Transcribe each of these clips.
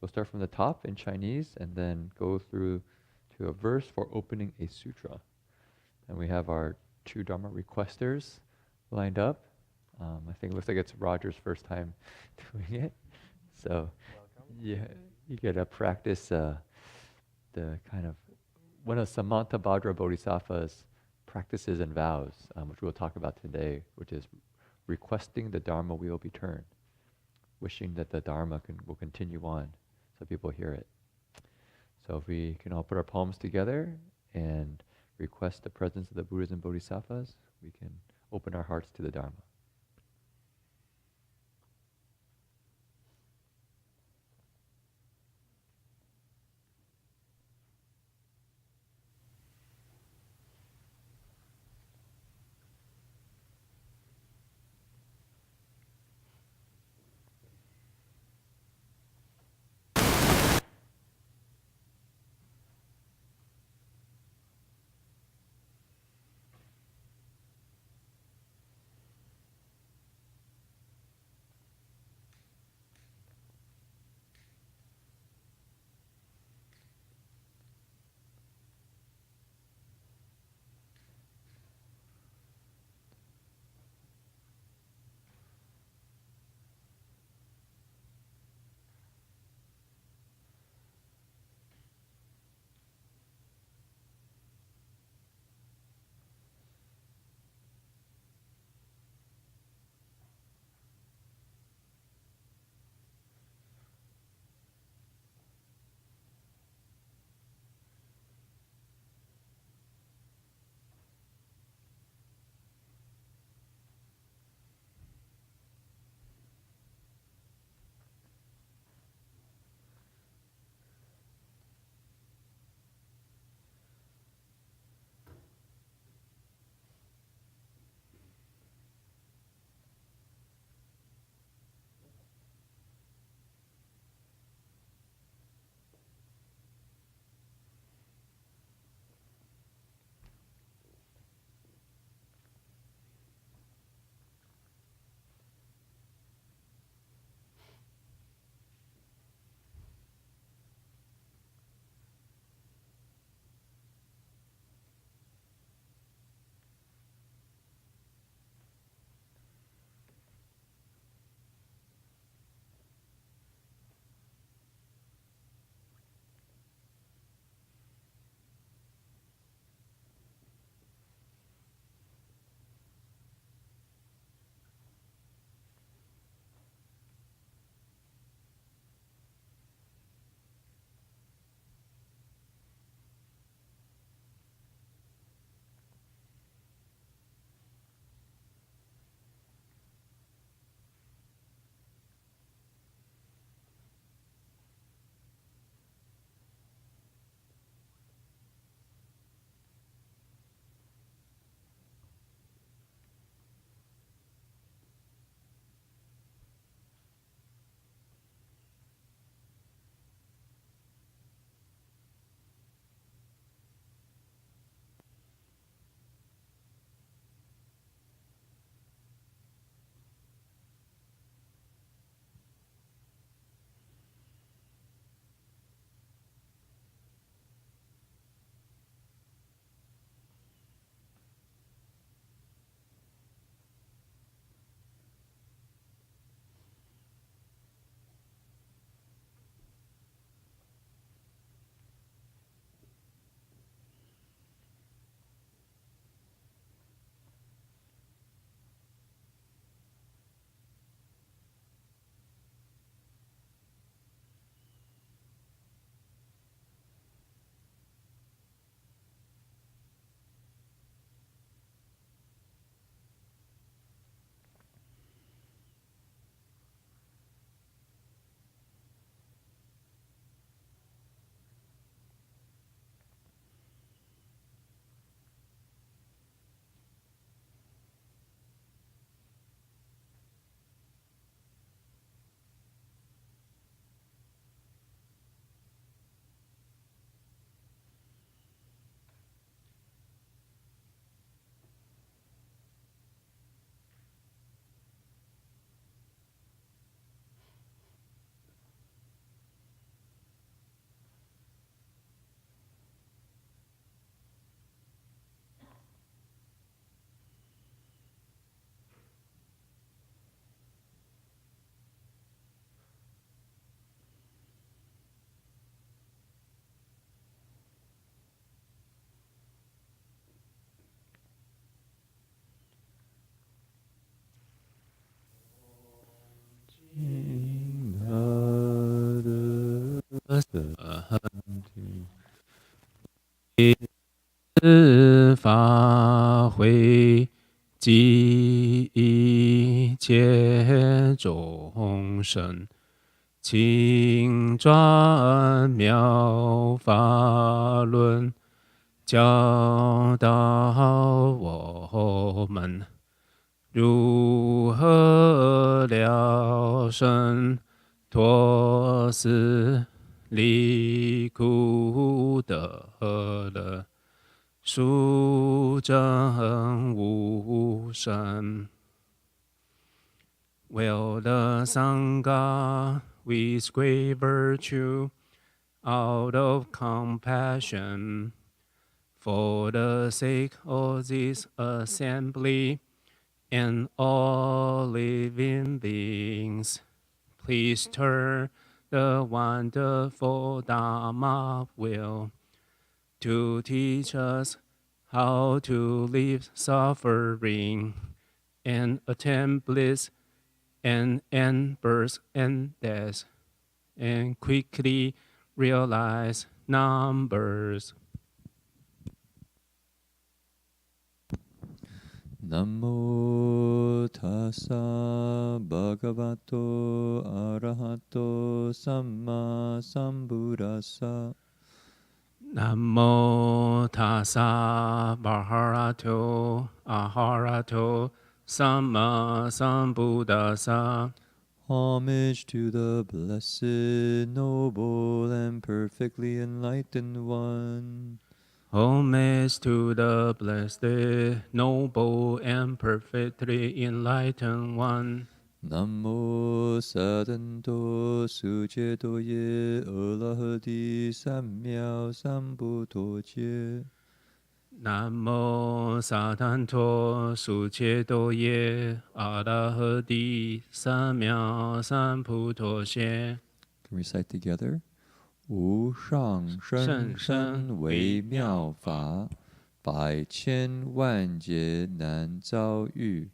we'll start from the top in Chinese and then go through to a verse for opening a sutra. And we have our 2 Dharma requesters lined up. I think it looks like it's Roger's first time doing it. So yeah, you get to practice the kind of one of Samantabhadra Bodhisattva's practices and vows, which we'll talk about today, which is requesting the Dharma wheel be turned, wishing that the Dharma will continue on so people hear it. So if we can all put our palms together and request the presence of the Buddhas and Bodhisattvas, we can open our hearts to the Dharma. 自法会即一切众生，请转妙法轮，教导我们如何了生脱死离苦得乐，殊证无生。Will the Sangha with great virtue, out of compassion, for the sake of this assembly and all living beings, please turn the wonderful Dharma wheel to teach us how to leave suffering and attain bliss and end birth and death, and quickly realize numbers. Namo tassa bhagavato arahato samma sambuddhassa. Namo tassa bhagavato arahato samma sambuddhassa. Homage to the blessed, noble, and perfectly enlightened one. Homage to the blessed, noble, and perfectly enlightened one. Namo sadanto suceto ye alahadi samyao sambuddho che. Namo sadanto suceto ye arahati samya sambuddho che. Can we recite together? 无上甚深微妙法，百千万劫难遭遇。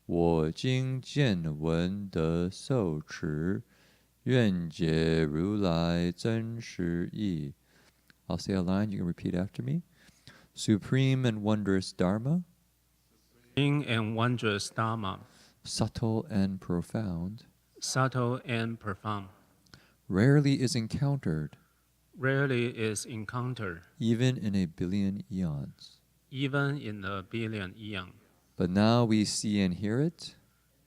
我今见闻得受持，愿解如来真实义。I'll say a line, you can repeat after me. Supreme and wondrous Dharma, Supreme and wondrous Dharma, subtle and profound, subtle and profound, rarely is encountered, rarely is encountered, even in a billion eons. even in a billion eons. But now we see and hear it,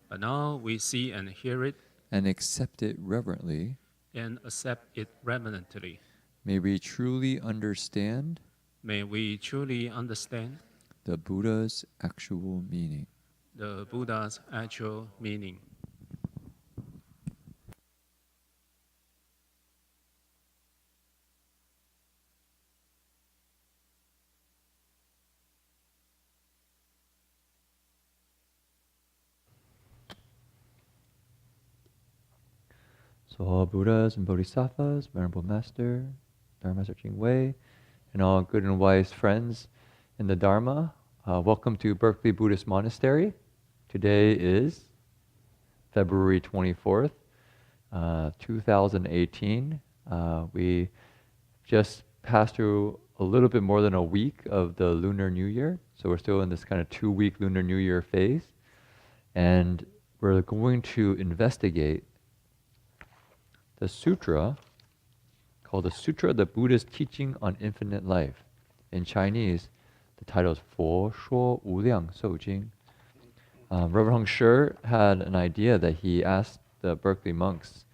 But now we see and hear it, and accept it reverently. and accept it reverently. May we truly understand May we truly understand the Buddha's actual meaning. the Buddha's actual meaning. So all Buddhas and Bodhisattvas, Venerable Master, Dharma Master Jin-Wei, and all good and wise friends in the Dharma, welcome to Berkeley Buddhist Monastery. Today is February 24th, 2018. We just passed through a little bit more than a week of the Lunar New Year, so we're still in this kind of 2-week Lunar New Year phase, and we're going to investigate the sutra called the Sutra of the Buddhist Teaching on Infinite Life. In Chinese, the title is 佛说无量寿经. Reverend Heng Sure had an idea that he asked the Berkeley monks,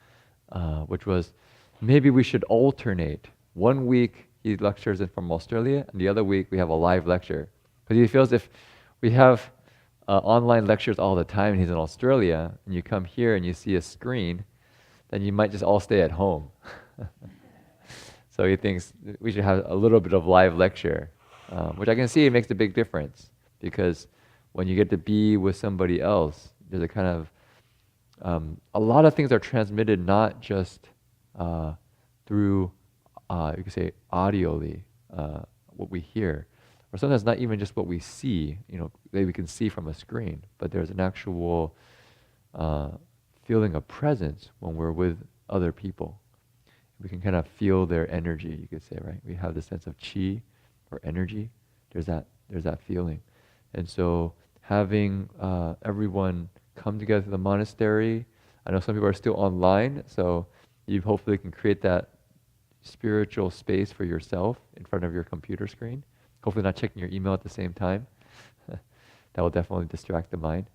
which was maybe we should alternate. 1 week he lectures in from Australia, and the other week we have a live lecture. Because he feels if we have online lectures all the time and he's in Australia, and you come here and you see a screen, then you might just all stay at home. So he thinks we should have a little bit of live lecture, which I can see makes a big difference, because when you get to be with somebody else, there's a kind of, a lot of things are transmitted not just through, you could say, audioly, what we hear, or sometimes not even just what we see, that we can see from a screen, but there's an actual feeling of presence when we're with other people. We can kind of feel their energy, you could say, right? We have the sense of chi or energy. There's that feeling. And so having everyone come together to the monastery, I know some people are still online, so you hopefully can create that spiritual space for yourself in front of your computer screen. Hopefully not checking your email at the same time. That will definitely distract the mind.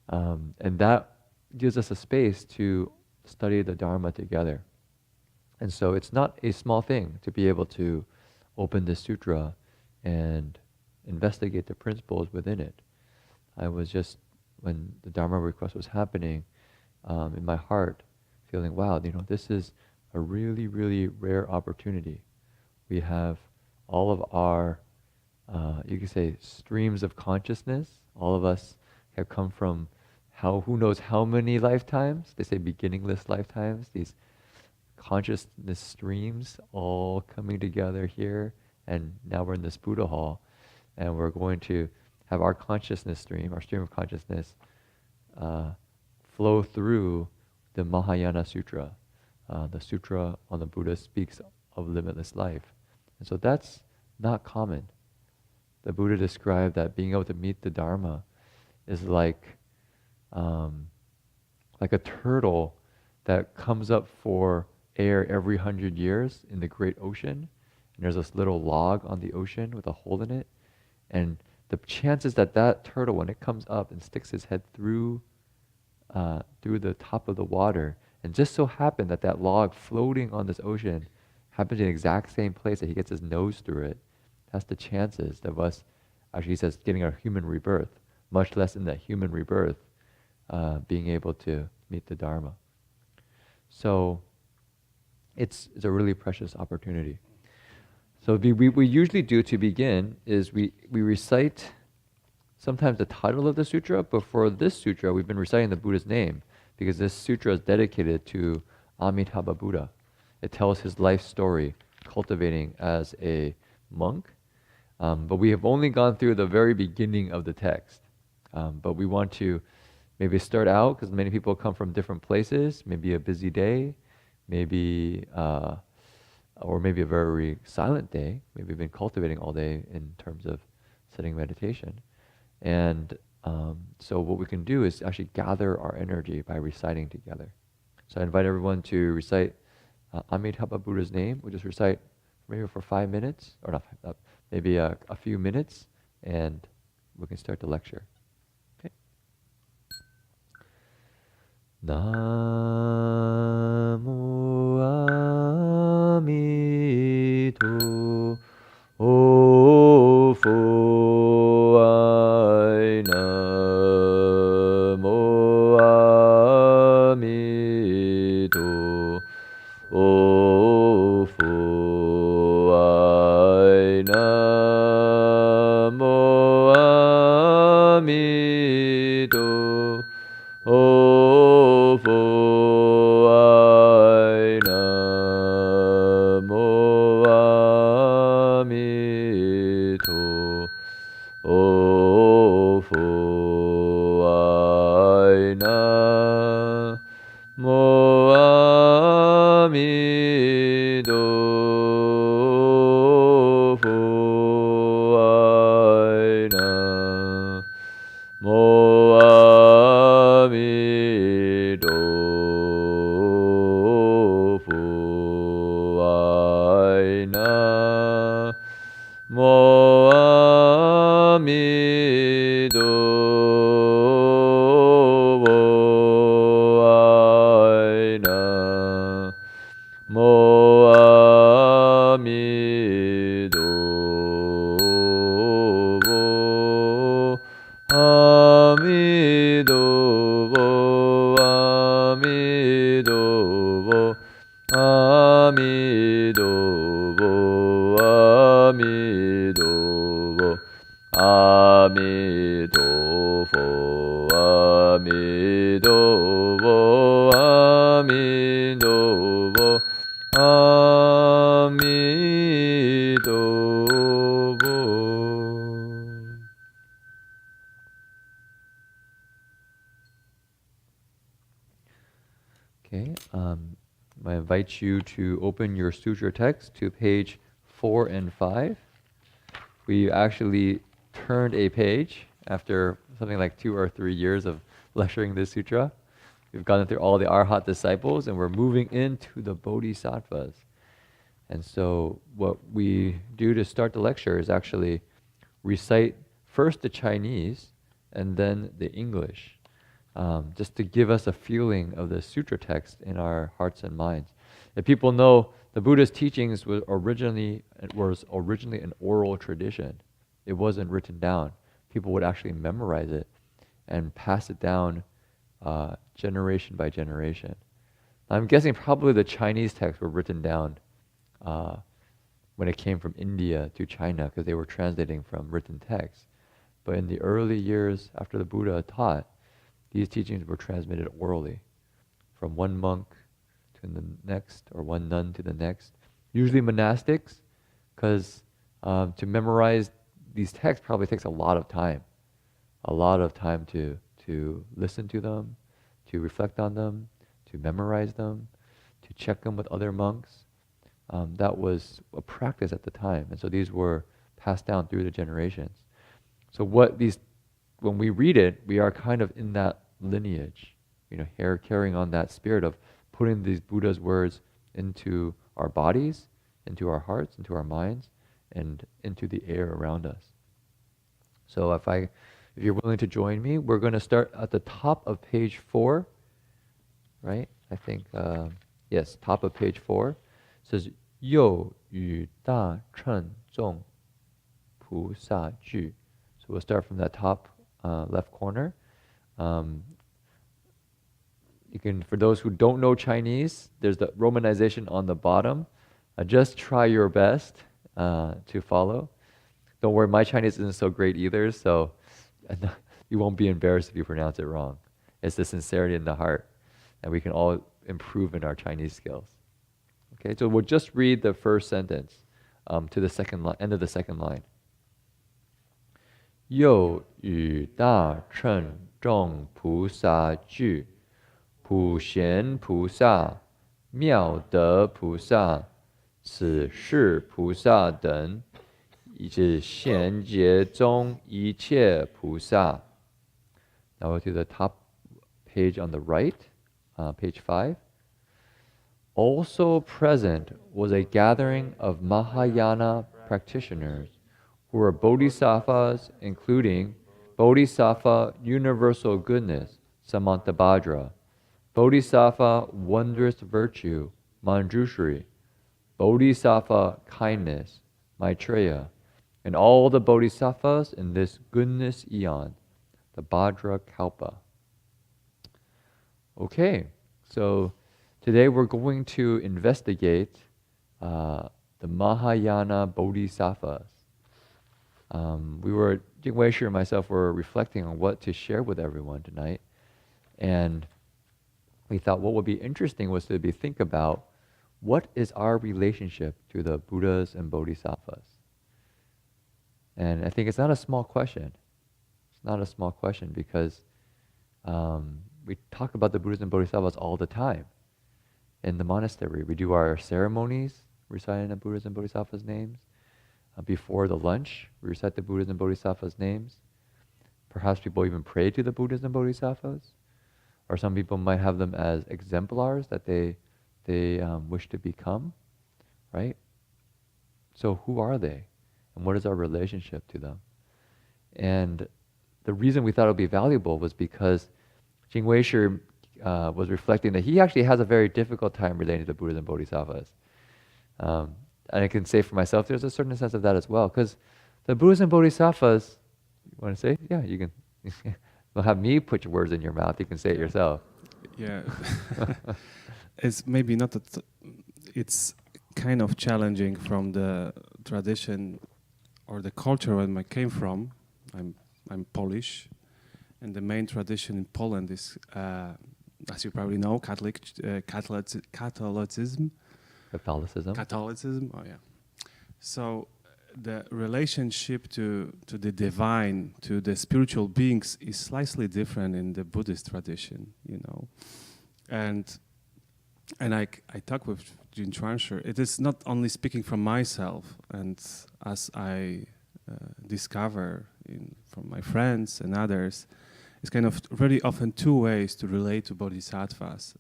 And that gives us a space to study the Dharma together. And so it's not a small thing to be able to open the sutra and investigate the principles within it. I was just, when the Dharma request was happening, in my heart, feeling, wow, this is a really, really rare opportunity. We have all of our, you could say, streams of consciousness. All of us have come from who knows how many lifetimes? They say beginningless lifetimes. These consciousness streams all coming together here, and now we're in this Buddha hall, and we're going to have our consciousness stream, our stream of consciousness, flow through the Mahayana Sutra. The sutra on the Buddha speaks of limitless life. And so that's not common. The Buddha described that being able to meet the Dharma is like a turtle that comes up for air every 100 years in the great ocean. And there's this little log on the ocean with a hole in it. And the chances that turtle, when it comes up and sticks its head through the top of the water, and just so happened that log floating on this ocean happens in the exact same place that he gets his nose through it, that's the chances of us, actually he says, getting our human rebirth, much less in that human rebirth, being able to meet the Dharma. So it's a really precious opportunity. So we usually do to begin is we recite sometimes the title of the sutra, but for this sutra we've been reciting the Buddha's name because this sutra is dedicated to Amitabha Buddha. It tells his life story, cultivating as a monk. But we have only gone through the very beginning of the text. But we want to maybe start out, because many people come from different places, maybe a busy day, maybe or maybe a very silent day. Maybe we've been cultivating all day in terms of sitting meditation. And so what we can do is actually gather our energy by reciting together. So I invite everyone to recite Amitabha Buddha's name. We'll just recite maybe for 5 minutes, or not, maybe a few minutes, and we can start the lecture. Okay. Namo Amito Phô Ai Namo Amito Phô Ai Namo Amito Phô Ai Namo Amito Phô Ai Namo Amito Phô Ai Namo Amito Phô Ai Namo Amito Ai Namo Amito Amido Amido Amido Amido Amido Amido Amido Okay, I invite you to open your sutra text to page 4 and 5. We actually turned a page after something like 2 or 3 years of lecturing this sutra. We've gone through all the Arhat disciples and we're moving into the Bodhisattvas. And so what we do to start the lecture is actually recite first the Chinese and then the English, just to give us a feeling of the sutra text in our hearts and minds. If people know, the Buddha's teachings was originally an oral tradition. It wasn't written down. People would actually memorize it and pass it down generation by generation. I'm guessing probably the Chinese texts were written down when it came from India to China because they were translating from written texts. But in the early years after the Buddha taught, these teachings were transmitted orally from one monk to the next or one nun to the next. Usually monastics, because to memorize these texts probably takes a lot of time to listen to them, to reflect on them, to memorize them, to check them with other monks. That was a practice at the time, and so these were passed down through the generations. So when we read it, we are kind of in that lineage, carrying on that spirit of putting these Buddha's words into our bodies, into our hearts, into our minds, and into the air around us. So if you're willing to join me, we're going to start at the top of page 4, right? I think, yes, top of page 4. It says, 又与大乘众菩萨聚. So we'll start from that top left corner. You can, for those who don't know Chinese, there's the romanization on the bottom. Just try your best to follow. Don't worry, my Chinese isn't so great either, so you won't be embarrassed if you pronounce it wrong. It's the sincerity in the heart, and we can all improve in our Chinese skills. Okay, so we'll just read the first sentence to the end of the second line. 又与大乘众菩萨聚，普贤菩萨、妙德菩萨、此世菩萨等，以至贤劫中一切菩萨. Now we'll do the top page on the right, page 5. Also present was a gathering of Mahayana practitioners who were bodhisattvas, including Bodhisattva Universal Goodness, Samantabhadra, Bodhisattva Wondrous Virtue, Manjushri, Bodhisattva Kindness, Maitreya, and all the bodhisattvas in this goodness eon, the Bhadra Kalpa. Okay, so today we're going to investigate the Mahayana Bodhisattvas. Jin-Wei and myself were reflecting on what to share with everyone tonight, and we thought what would be interesting was to think about what is our relationship to the Buddhas and Bodhisattvas. And I think it's not a small question. It's not a small question because we talk about the Buddhas and Bodhisattvas all the time. In the monastery, we do our ceremonies reciting the Buddhas and Bodhisattvas' names. Before the lunch, we recite the Buddhas and Bodhisattvas' names. Perhaps people even pray to the Buddhas and Bodhisattvas. Or some people might have them as exemplars that they wish to become, right? So who are they? And what is our relationship to them? And the reason we thought it would be valuable was because Jin-Wei was reflecting that he actually has a very difficult time relating to the Buddhas and Bodhisattvas. And I can say for myself, there's a certain sense of that as well, because the Buddhas and Bodhisattvas, you want to say? Yeah, you can. Don't have me put your words in your mouth. You can say it yourself. Yeah, it's maybe not that. It's kind of challenging from the tradition or the culture where I came from. I'm Polish, and the main tradition in Poland is, as you probably know, Catholicism. Catholicism. Oh yeah. So the relationship to the divine, to the spiritual beings, is slightly different in the Buddhist tradition, And and I talk with Jin-Chuan. It is not only speaking from myself, and as I discover from my friends and others, it's kind of really often two ways to relate to bodhisattvas.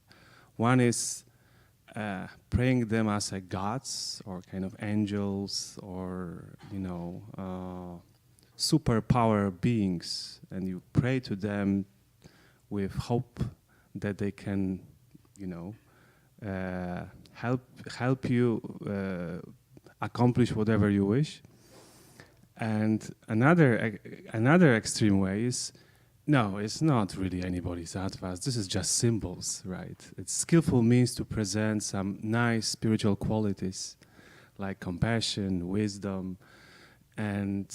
One is praying them as a gods or kind of angels or superpower beings, and you pray to them with hope that they can, help you accomplish whatever you wish. And another extreme way is, no, it's not really any bodhisattvas. This is just symbols, right? It's skillful means to present some nice spiritual qualities like compassion, wisdom, and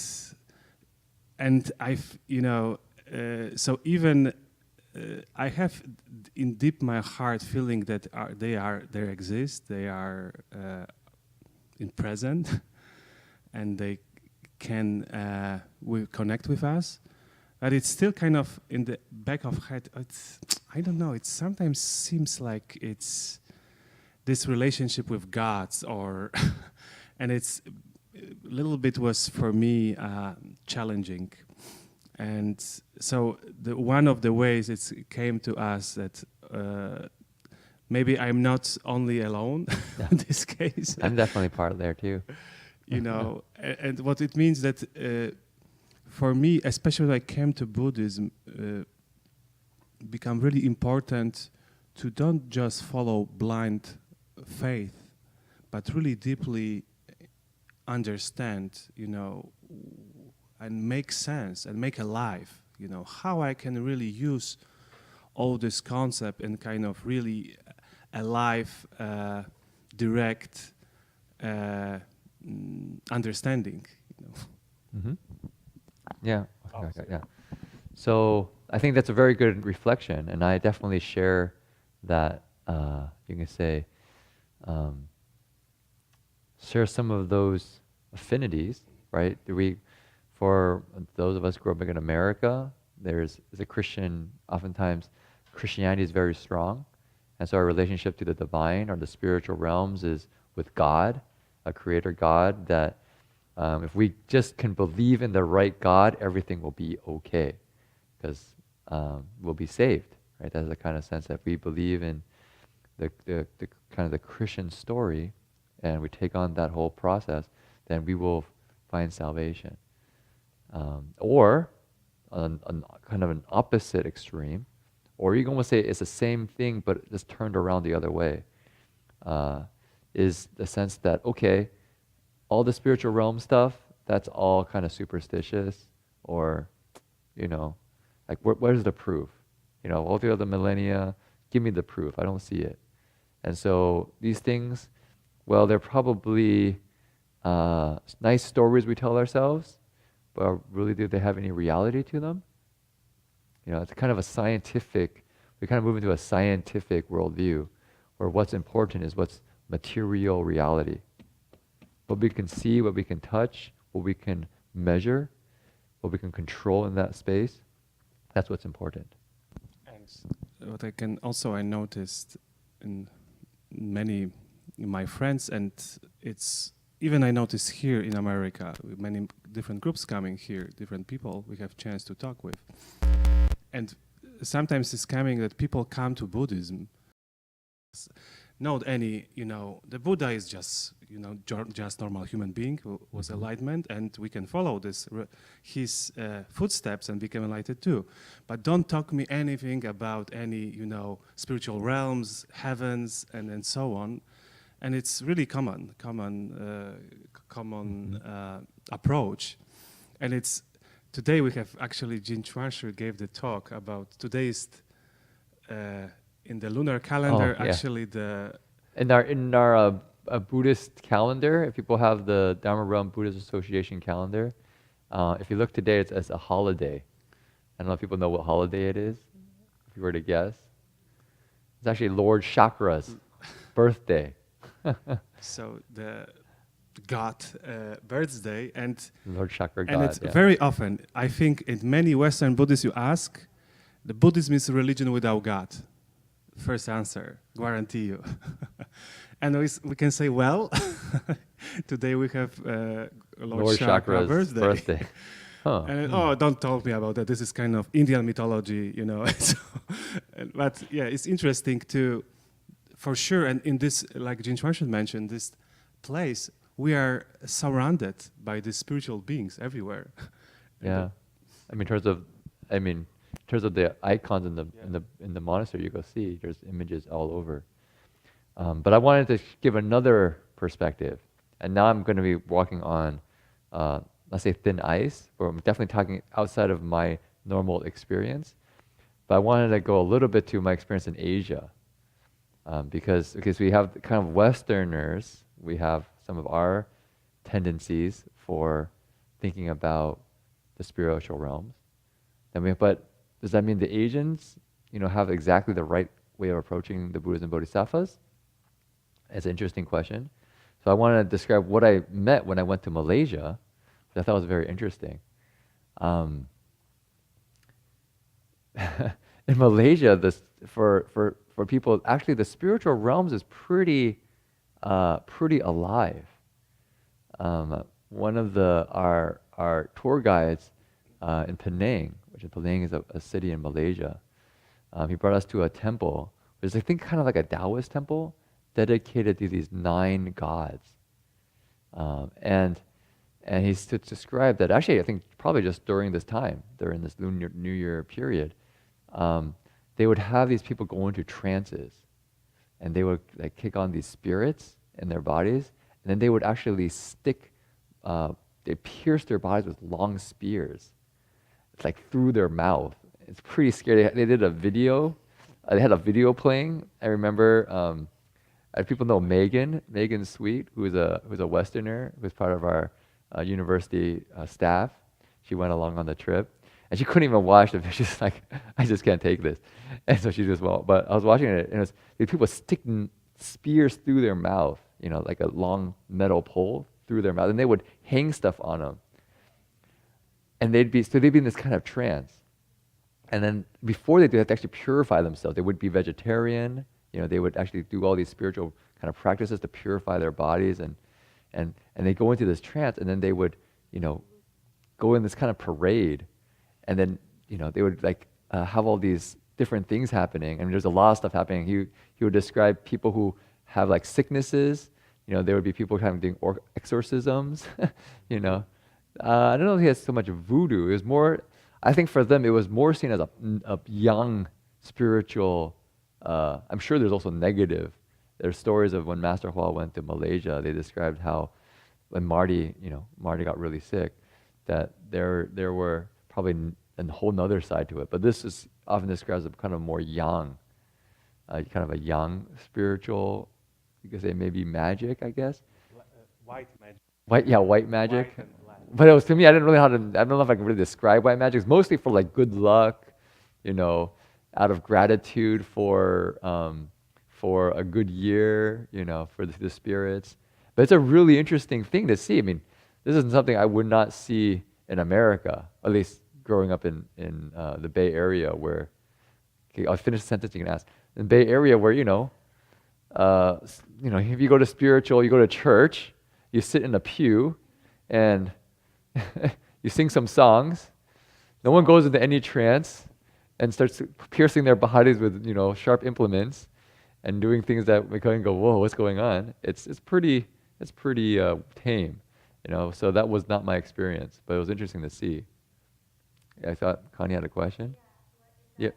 I've, so even I have in deep my heart feeling that they exist, they are in present, and they can will connect with us. But it's still kind of in the back of head. I don't know. It sometimes seems like it's this relationship with gods, or and it's a little bit was for me challenging. And so one of the ways it came to us that maybe I'm not only alone in this case. I'm definitely part of there too. And what it means that. For me, especially when I came to Buddhism, become really important to don't just follow blind faith, but really deeply understand, and make sense and make alive, how I can really use all this concept and kind of really alive, direct understanding. Mm-hmm. Yeah. Okay, yeah. So I think that's a very good reflection, and I definitely share that. You can say share some of those affinities, right? For those of us who grew up in America, there's a Christian. Oftentimes, Christianity is very strong, and so our relationship to the divine or the spiritual realms is with God, a creator God that. If we just can believe in the right God, everything will be okay, because we'll be saved, right? That's the kind of sense that we believe in the kind of the Christian story, and we take on that whole process, then we will find salvation. Or kind of an opposite extreme, or you can almost say it's the same thing but just turned around the other way, is the sense that, okay, all the spiritual realm stuff, that's all kind of superstitious, or, like where's the proof? All throughout the millennia, give me the proof. I don't see it. And so these things, well, they're probably nice stories we tell ourselves, but really do they have any reality to them? It's kind of we kind of move into a scientific worldview, where what's important is what's material reality. What we can see, what we can touch, what we can measure, what we can control in that space, that's what's important. And what I noticed in my friends, and it's even I noticed here in America, with many different groups coming here, different people we have chance to talk with. And sometimes it's coming that people come to Buddhism, not any, the Buddha is just, just normal human being who was enlightenment, and we can follow his footsteps and become enlightened too. But don't talk me anything about any, spiritual realms, heavens, and so on. And it's really common approach. And today we have actually Jin-Chuan gave the talk about today's in the lunar calendar, actually in our Buddhist calendar, if people have the Dharma Realm Buddhist Association calendar, if you look today, it's a holiday. I don't know if people know what holiday it is. If you were to guess, it's actually Lord Chakra's birthday. So the God birthday, and Lord Chakra God, and it's very often, I think, in many Western Buddhists you ask, the Buddhism is a religion without God. first answer, guarantee you. And we can say, well, today we have Lord Chakra Chakra's birthday. Huh. And oh, don't talk me about that. This is kind of Indian mythology, you know. So, but yeah, it's interesting to, for sure. And in this, like Jin-Chuan mentioned, this place, we are surrounded by these spiritual beings everywhere. Yeah, in terms of the icons in the monastery, you go see there's images all over. But I wanted to give another perspective, and now I'm going to be walking on, let's say, thin ice, or I'm definitely talking outside of my normal experience. But I wanted to go a little bit to my experience in Asia, because we have kind of Westerners, we have some of our tendencies for thinking about the spiritual realms. But does that mean the Asians, have exactly the right way of approaching the Buddhas and Bodhisattvas? It's an interesting question. So I want to describe what I met when I went to Malaysia, which I thought was very interesting. In Malaysia, for people, actually the spiritual realms is pretty alive. One of our tour guides in Penang, which Penang is a city in Malaysia, he brought us to a temple, which is I think kind of like a Taoist temple, dedicated to these 9 gods. And he's described that actually, I think probably just during this time, during this Lunar New Year period, they would have these people go into trances, and they would like kick on these spirits in their bodies, and then they would actually they pierce their bodies with long spears. It's like through their mouth. It's pretty scary. They did a video. They had a video playing. I remember. People know Megan Sweet, who's a Westerner, who's part of our university staff. She went along on the trip, and she couldn't even watch it. She's like, I just can't take this. And so she just, but I was watching it, and it was these people sticking spears through their mouth, like a long metal pole through their mouth, and they would hang stuff on them. And they'd be in this kind of trance. And then before they do, they have to actually purify themselves. They would be vegetarian. They would actually do all these spiritual kind of practices to purify their bodies, and they go into this trance, and then they would, go in this kind of parade, and then, they would like have all these different things happening. I mean, there's a lot of stuff happening. He would describe people who have like sicknesses. There would be people kind of doing exorcisms. I don't know if he has so much voodoo. It was more, I think for them, it was more seen as a young spiritual. I'm sure there's also negative. There's stories of when Master Hua went to Malaysia. They described how when Marty got really sick, that there were probably a whole nother side to it. But this is often described as kind of more yang, kind of a young spiritual. You could say maybe magic, I guess. White magic. White magic. White and black. But it was, to me, I don't know if I can really describe white magic. It's mostly for like good luck, out of gratitude for a good year, for the spirits. But it's a really interesting thing to see. I mean, this is something I would not see in America, at least growing up in the Bay Area, where, okay, I'll finish the sentence, you can ask. In the Bay Area where, if you go to spiritual, you go to church, you sit in a pew, and you sing some songs. No one goes into any trance and starts piercing their bodies with, sharp implements and doing things that we kind of go, whoa, what's going on? It's pretty tame, So that was not my experience, but it was interesting to see. Yeah, I thought Connie had a question. Yeah.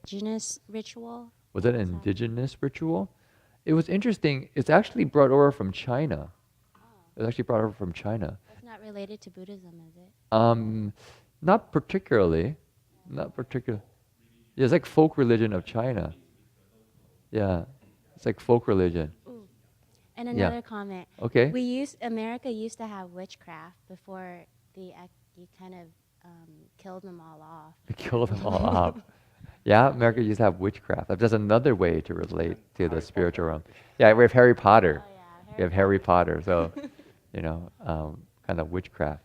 Indigenous ritual? Was that an indigenous ritual? It was interesting. It's actually brought over from China. It was actually brought over from China. That's not related to Buddhism, is it? Not particularly. Not particularly. Yeah, it's like folk religion of China. Yeah, it's like folk religion. Ooh. And another comment. Okay. America used to have witchcraft before you kind of killed them all off. Killed them all off. Yeah, America used to have witchcraft. That's another way to relate to the spiritual realm. Yeah, we have Harry Potter. Oh, yeah, We have Harry Potter, so, kind of witchcraft.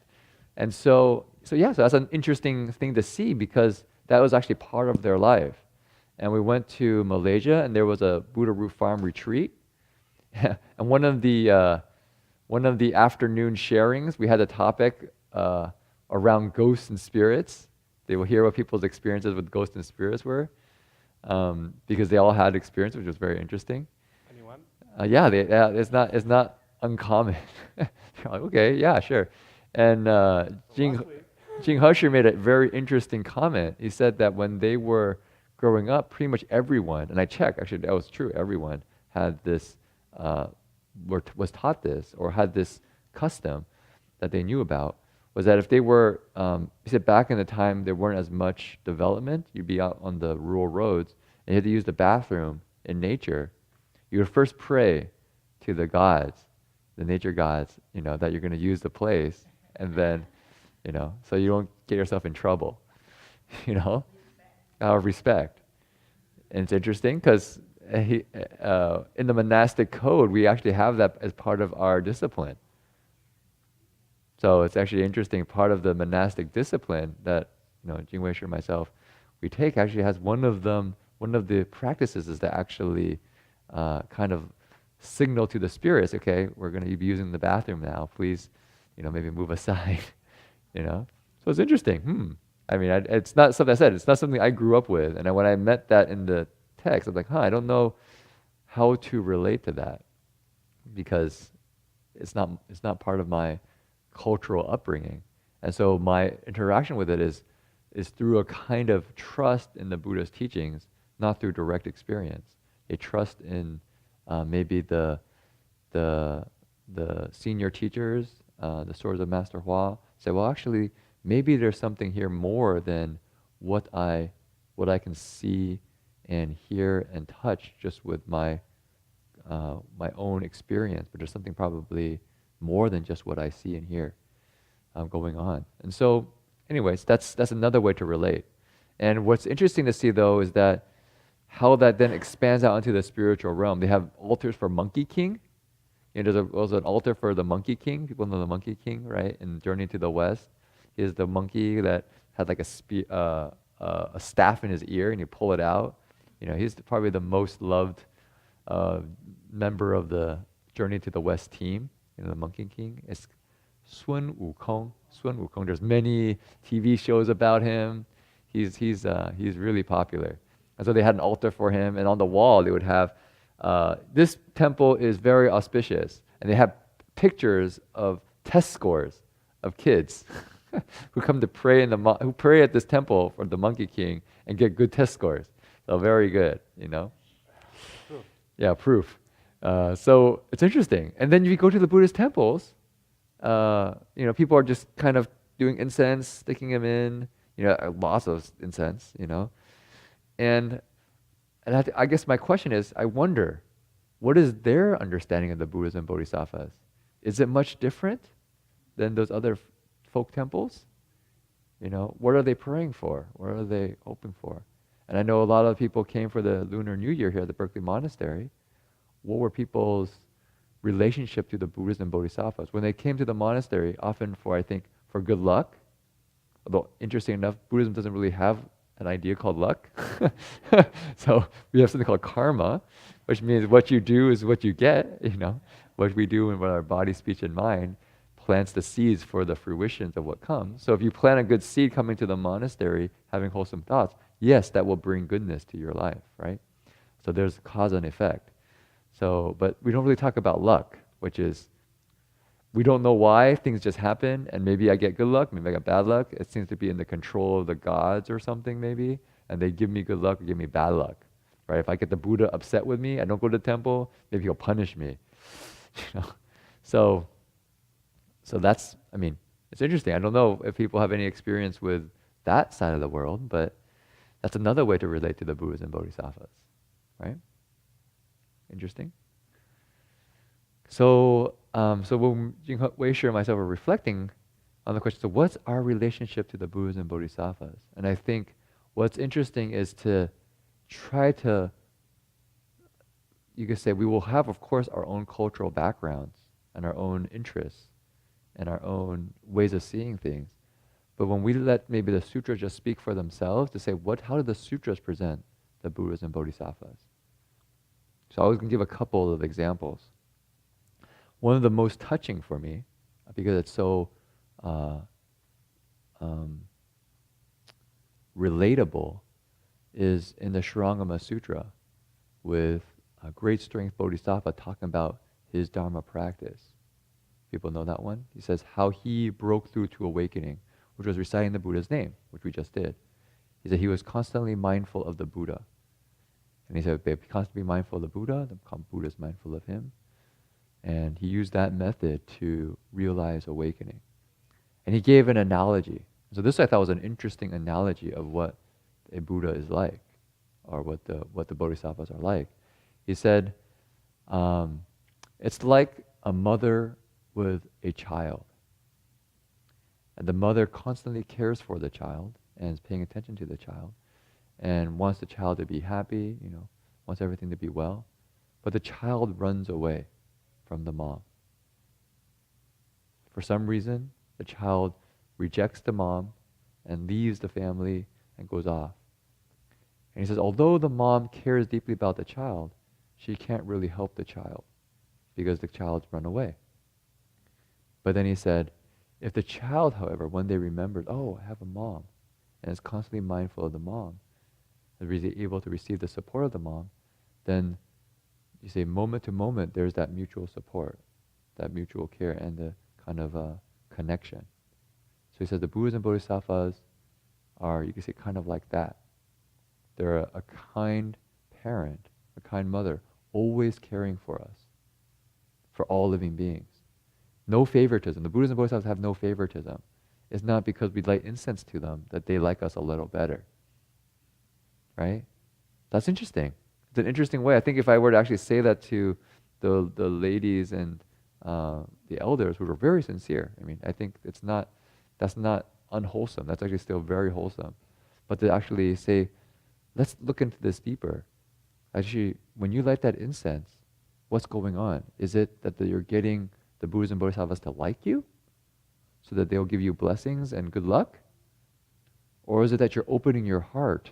And so so that's an interesting thing to see because that was actually part of their life. And we went to Malaysia, and there was a Buddha Root Farm retreat. And one of the afternoon sharings, we had a topic around ghosts and spirits. They will hear what people's experiences with ghosts and spirits were, because they all had experience, which was very interesting. Anyone? It's not uncommon. You're like, okay, yeah, sure. And Jing made a very interesting comment. He said that when they were growing up, pretty much everyone, and I checked, actually that was true, everyone had this, was taught this, or had this custom that they knew about, was that if they were, he said back in the time there weren't as much development, you'd be out on the rural roads, and you had to use the bathroom in nature, you would first pray to the gods, the nature gods, that you're going to use the place, and then, so you don't get yourself in trouble, out of respect. And it's interesting because in the monastic code, we actually have that as part of our discipline. So it's actually interesting, part of the monastic discipline that, Jin-Wei Sure myself, we take actually has one of the practices is to actually kind of signal to the spirits, okay, we're going to be using the bathroom now, please, maybe move aside, So it's interesting. I mean, it's not something I said, it's not something I grew up with. And when I met that in the text, I'm like, I don't know how to relate to that because it's not part of my cultural upbringing. And so my interaction with it is through a kind of trust in the Buddha's teachings, not through direct experience. A trust in maybe the senior teachers, the swords of Master Hua, say, well, actually, maybe there's something here more than what I can see and hear and touch just with my own experience, but there's something probably more than just what I see and hear going on. And so, anyways, that's another way to relate. And what's interesting to see, though, is that how that then expands out into the spiritual realm. They have altars for Monkey King. There's also an altar for the Monkey King. People know the Monkey King, right? In Journey to the West, he is the monkey that had like a staff in his ear, and you pull it out. He's probably the most loved member of the Journey to the West team. The Monkey King. It's Sun Wukong. Sun Wukong. There's many TV shows about him. He's really popular. And so they had an altar for him, and on the wall they would have, this temple is very auspicious, and they have pictures of test scores of kids who come to pray who pray at this temple for the Monkey King and get good test scores. So very good, Proof. Yeah, proof. So it's interesting. And then you go to the Buddhist temples, people are just kind of doing incense, sticking them in, lots of incense, And I guess my question is, I wonder, what is their understanding of the Buddhas and Bodhisattvas? Is it much different than those other folk temples? What are they praying for? What are they hoping for? And I know a lot of people came for the Lunar New Year here at the Berkeley Monastery. What were people's relationship to the Buddhas and Bodhisattvas? When they came to the monastery, often for good luck, although interesting enough, Buddhism doesn't really have an idea called luck. So we have something called karma, which means what you do is what you get, What we do in our body, speech, and mind plants the seeds for the fruitions of what comes. So if you plant a good seed coming to the monastery, having wholesome thoughts, yes, that will bring goodness to your life, right? So there's cause and effect. So, but we don't really talk about luck, which is, we don't know why things just happen, and maybe I get good luck, maybe I get bad luck. It seems to be in the control of the gods or something maybe, and they give me good luck or give me bad luck, right? If I get the Buddha upset with me, I don't go to the temple, maybe he'll punish me, So that's, it's interesting. I don't know if people have any experience with that side of the world, but that's another way to relate to the Buddhas and Bodhisattvas, right? Interesting. So when Jin-Wei Sure and myself are reflecting on the question, so what's our relationship to the Buddhas and Bodhisattvas? And I think what's interesting is to try to, you could say, we will have, of course, our own cultural backgrounds and our own interests and our own ways of seeing things. But when we let maybe the sutras just speak for themselves to say, how do the sutras present the Buddhas and Bodhisattvas? So I was going to give a couple of examples. One of the most touching for me, because it's so relatable, is in the Shurangama Sutra with a great strength Bodhisattva talking about his Dharma practice. People know that one? He says how he broke through to awakening, which was reciting the Buddha's name, which we just did. He said he was constantly mindful of the Buddha. And he said, constantly mindful of the Buddha, the Buddha is mindful of him. And he used that method to realize awakening. And he gave an analogy. So this I thought was an interesting analogy of what a Buddha is like, or what the Bodhisattvas are like. He said, it's like a mother with a child. And the mother constantly cares for the child and is paying attention to the child and wants the child to be happy, wants everything to be well. But the child runs away from the mom. For some reason, the child rejects the mom and leaves the family and goes off. And he says, although the mom cares deeply about the child, she can't really help the child because the child's run away. But then he said, if the child, however, one day remembered, oh, I have a mom, and is constantly mindful of the mom, and is able to receive the support of the mom, then you say moment to moment, there's that mutual support, that mutual care, and the kind of connection. So he says the Buddhas and Bodhisattvas are, you can say, kind of like that. They're a kind parent, a kind mother, always caring for us, for all living beings. No favoritism. The Buddhas and Bodhisattvas have no favoritism. It's not because we light incense to them that they like us a little better. Right? That's interesting. It's an interesting way. I think if I were to actually say that to the ladies and the elders who were very sincere, I think that's not unwholesome. That's actually still very wholesome. But to actually say, let's look into this deeper. Actually, when you light that incense, what's going on? Is it that you're getting the Buddhas and Bodhisattvas to like you so that they'll give you blessings and good luck? Or is it that you're opening your heart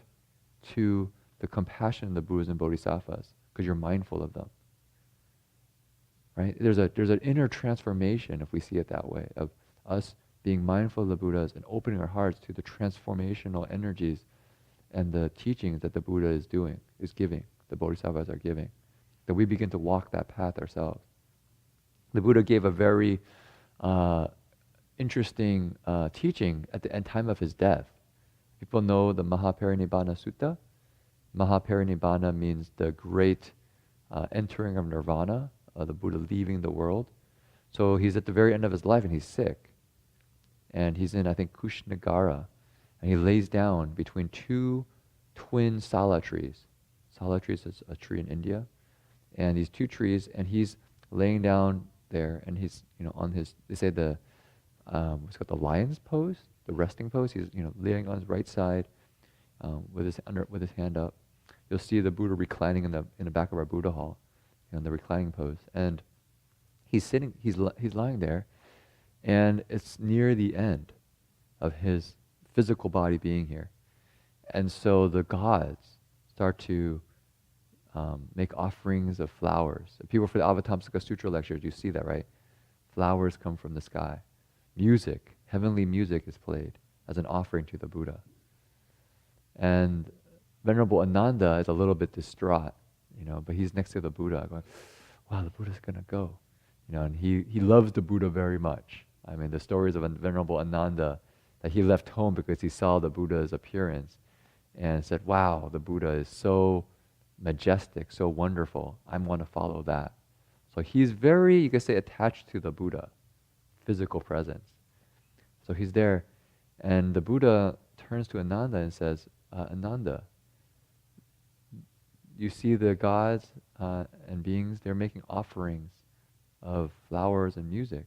to the compassion of the Buddhas and Bodhisattvas because you're mindful of them? Right? There's an inner transformation, if we see it that way, of us being mindful of the Buddhas and opening our hearts to the transformational energies and the teachings that the Buddha is giving, the Bodhisattvas are giving, that we begin to walk that path ourselves. The Buddha gave a very interesting teaching at the end time of his death. People know the Mahaparinibbana Sutta. Mahaparinibbana means the great entering of nirvana, the Buddha leaving the world. So he's at the very end of his life and he's sick. And he's in, I think, Kushnagara. And he lays down between two twin sala trees. Sala trees is a tree in India. And these two trees, and he's laying down there, and he's, on his, they say what's called the lion's pose, the resting pose. He's, laying on his right side with his hand up. You'll see the Buddha reclining in the back of our Buddha hall, in the reclining pose. And he's lying there, and it's near the end of his physical body being here. And so the gods start to make offerings of flowers. People for the Avatamsaka Sutra lectures, you see that, right? Flowers come from the sky. Music, heavenly music is played as an offering to the Buddha. And Venerable Ananda is a little bit distraught, but he's next to the Buddha going, wow, the Buddha's going to go. And he loves the Buddha very much. The stories of Venerable Ananda, that he left home because he saw the Buddha's appearance and said, wow, the Buddha is so majestic, so wonderful. I want to follow that. So he's very, you could say, attached to the Buddha, physical presence. So he's there, and the Buddha turns to Ananda and says, Ananda, you see the gods and beings, they're making offerings of flowers and music.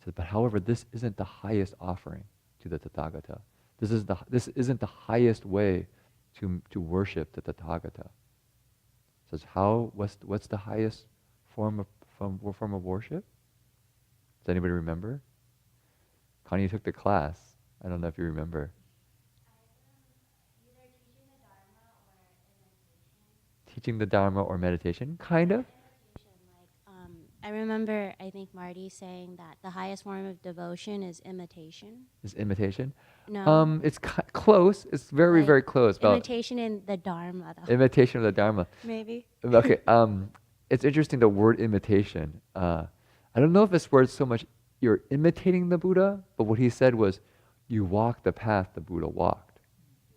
He says, but however, this isn't the highest offering to the Tathagata. This isn't the highest way to worship the Tathagata. Says, what's the highest form of worship? Does anybody remember? Connie took the class. I don't know if you remember. Teaching the Dharma or meditation, kind of. I remember, I think Marty saying that the highest form of devotion is imitation. Is imitation? No. It's close. It's very, Like very close. About imitation in the Dharma, though. imitation of the Dharma. Maybe. Okay. It's interesting, the word imitation. I don't know if this word so much you're imitating the Buddha, but what he said was, you walk the path the Buddha walked.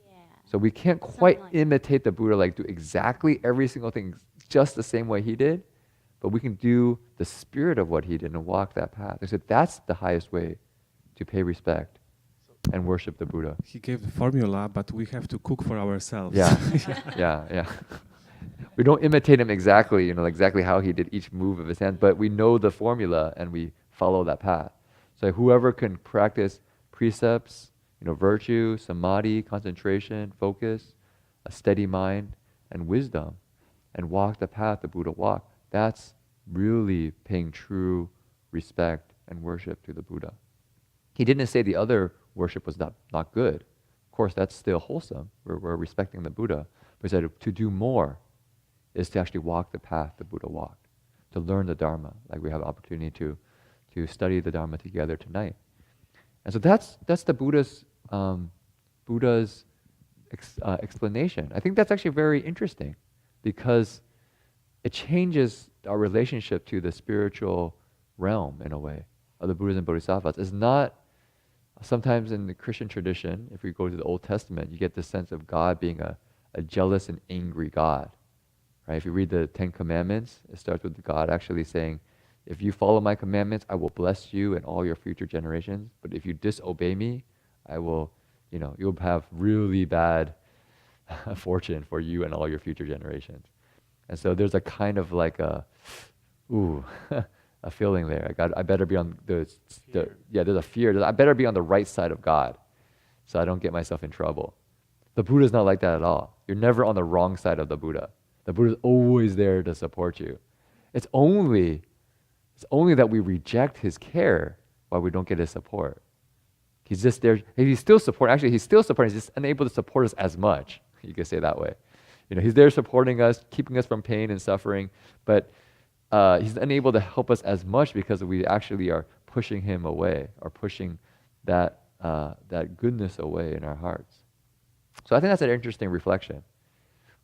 Yeah. So we can't quite like imitate the Buddha, like do exactly every single thing just the same way he did, but we can do the spirit of what he did and walk that path. They said that's the highest way to pay respect and worship the Buddha. He gave the formula, but we have to cook for ourselves. Yeah, yeah. We don't imitate him exactly, exactly how he did each move of his hand, but we know the formula and we follow that path. So whoever can practice precepts, virtue, samadhi, concentration, focus, a steady mind, and wisdom, and walk the path the Buddha walked, that's really paying true respect and worship to the Buddha. He didn't say the other worship was not good. Of course, that's still wholesome. We're respecting the Buddha. But he said to do more is to actually walk the path the Buddha walked, to learn the Dharma, like we have an opportunity to study the Dharma together tonight. And so that's the Buddha's explanation. I think that's actually very interesting because it changes our relationship to the spiritual realm in a way of the Buddhas and Bodhisattvas. It's not, sometimes in the Christian tradition, if we go to the Old Testament, you get the sense of God being a jealous and angry God. Right? If you read the Ten Commandments, it starts with God actually saying, if you follow my commandments, I will bless you and all your future generations. But if you disobey me, I will, you'll have really bad fortune for you and all your future generations. And so there's a kind of like a feeling there. I better be on there's a fear. I better be on the right side of God so I don't get myself in trouble. The Buddha's not like that at all. You're never on the wrong side of the Buddha. The Buddha's always there to support you. It's only that we reject his care why we don't get his support. He's just there. He's still supporting. Actually, he's still supporting. He's just unable to support us as much. You could say it that way. He's there supporting us, keeping us from pain and suffering, but he's unable to help us as much because we actually are pushing him away, or pushing that goodness away in our hearts. So I think that's an interesting reflection.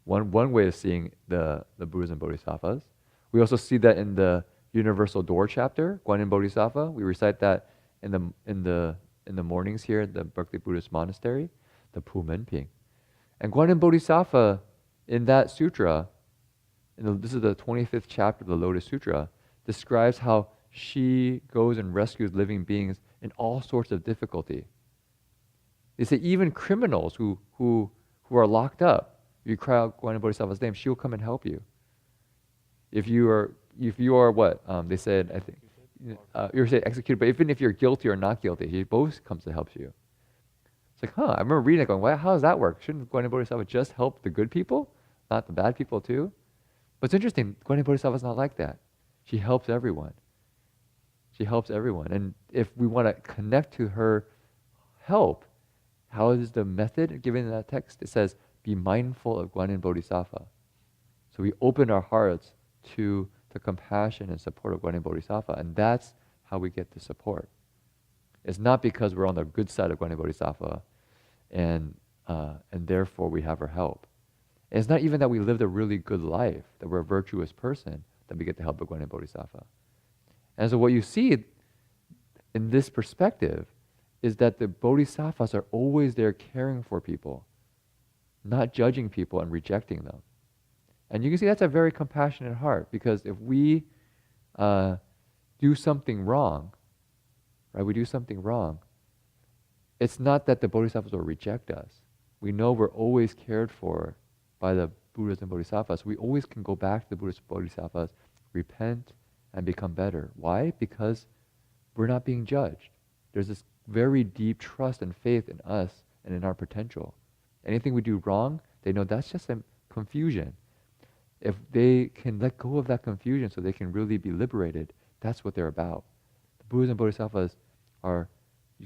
One way of seeing the Buddhas and Bodhisattvas. We also see that in the Universal Door chapter, Guanyin Bodhisattva. We recite that in the mornings here at the Berkeley Buddhist Monastery, the Pu Menping. And Guanyin Bodhisattva, in that sutra, this is the 25th chapter of the Lotus Sutra, describes how she goes and rescues living beings in all sorts of difficulty. They say even criminals who are locked up, you cry out Guanyin Bodhisattva's name, she will come and help you. If you are what? They said, I think, you're executed, but even if you're guilty or not guilty, he both comes to help you. It's like, I remember reading it going, how does that work? Shouldn't Guanyin Bodhisattva just help the good people, not the bad people too? But it's interesting, Guanyin Bodhisattva is not like that. She helps everyone. And if we want to connect to her help, how is the method given in that text? It says, be mindful of Guanyin Bodhisattva. So we open our hearts to the compassion and support of Guanyin Bodhisattva, and that's how we get the support. It's not because we're on the good side of Guanyin Bodhisattva and therefore we have her help. And it's not even that we lived a really good life, that we're a virtuous person, that we get the help of Guanyin Bodhisattva. And so what you see in this perspective is that the Bodhisattvas are always there caring for people, not judging people and rejecting them. And you can see that's a very compassionate heart, because if we do something wrong, right? We do something wrong. It's not that the Bodhisattvas will reject us. We know we're always cared for by the Buddhas and Bodhisattvas. We always can go back to the Buddhas and Bodhisattvas, repent, and become better. Why? Because we're not being judged. There's this very deep trust and faith in us and in our potential. Anything we do wrong, they know that's just a confusion. If they can let go of that confusion so they can really be liberated, that's what they're about. The Buddhas and Bodhisattvas are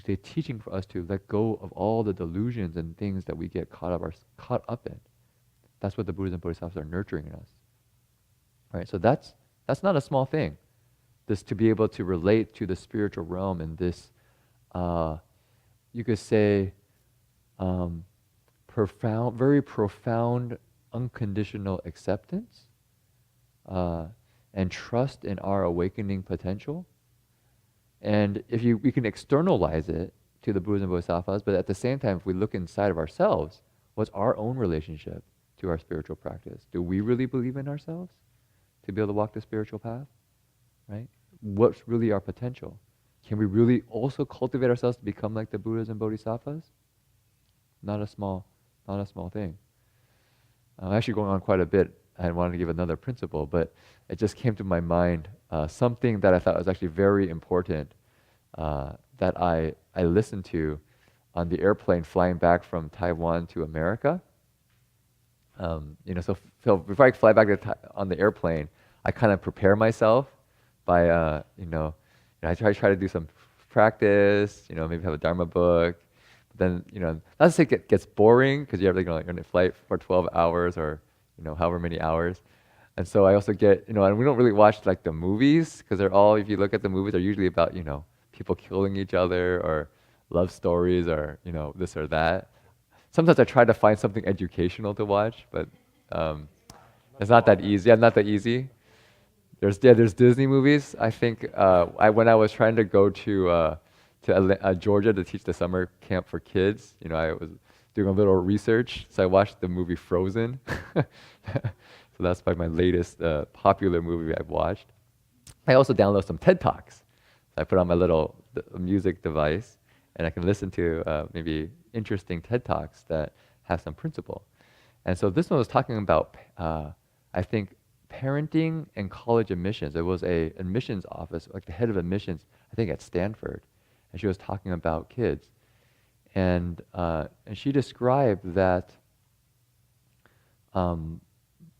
they're teaching for us to let go of all the delusions and things that we get caught up in. That's what the Buddhas and Bodhisattvas are nurturing in us. Right? So that's not a small thing. This to be able to relate to the spiritual realm in this, you could say, profound, very profound, unconditional acceptance and trust in our awakening potential. And we can externalize it to the Buddhas and Bodhisattvas, but at the same time, if we look inside of ourselves, what's our own relationship to our spiritual practice? Do we really believe in ourselves to be able to walk the spiritual path? Right? What's really our potential? Can we really also cultivate ourselves to become like the Buddhas and Bodhisattvas? Not a small thing. I'm actually going on quite a bit. I wanted to give another principle, but it just came to my mind, something that I thought was actually very important that I listened to on the airplane flying back from Taiwan to America. So before I fly back on the airplane, I kind of prepare myself by, I try to do some practice, maybe have a Dharma book. Then, not to say it gets boring because you have you're on a flight for 12 hours or, however many hours. And so I also get, and we don't really watch like the movies because they're all, if you look at the movies, they're usually about, people killing each other or love stories or, this or that. Sometimes I try to find something educational to watch, but it's not that easy. Yeah, not that easy. There's Disney movies. I think when I was trying to go to Georgia to teach the summer camp for kids, I was doing a little research, so I watched the movie Frozen. So that's probably my latest popular movie I've watched. I also download some TED Talks. So I put on my little music device, and I can listen to maybe interesting TED Talks that have some principle. And so this one was talking about, I think, parenting and college admissions. It was a admissions office, like the head of admissions, I think at Stanford, and she was talking about kids. And she described that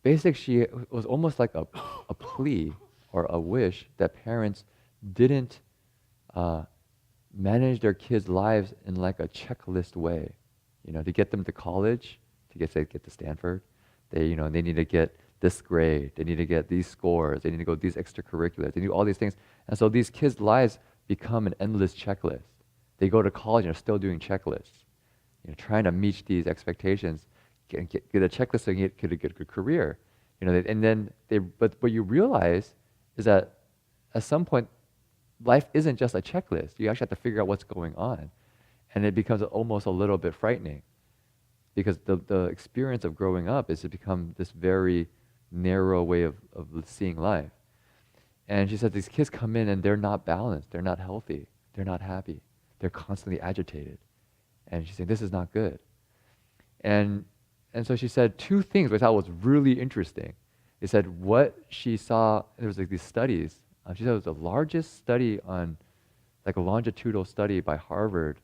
basically it was almost like a plea or a wish that parents didn't manage their kids' lives in like a checklist way. To get them to college, to get to Stanford, they need to get this grade, they need to get these scores, they need to go these extracurriculars, they need all these things. And so these kids' lives become an endless checklist. They go to college and are still doing checklists, trying to meet these expectations, get a checklist so you get a good career. But what you realize is that at some point, life isn't just a checklist. You actually have to figure out what's going on. And it becomes almost a little bit frightening because the experience of growing up is to become this very narrow way of seeing life. And she said these kids come in and they're not balanced, they're not healthy, they're not happy, they're constantly agitated. And she's saying, this is not good. And so she said two things which I thought was really interesting. They said what she saw, there was like these studies, she said it was the largest study on, like a longitudinal study by Harvard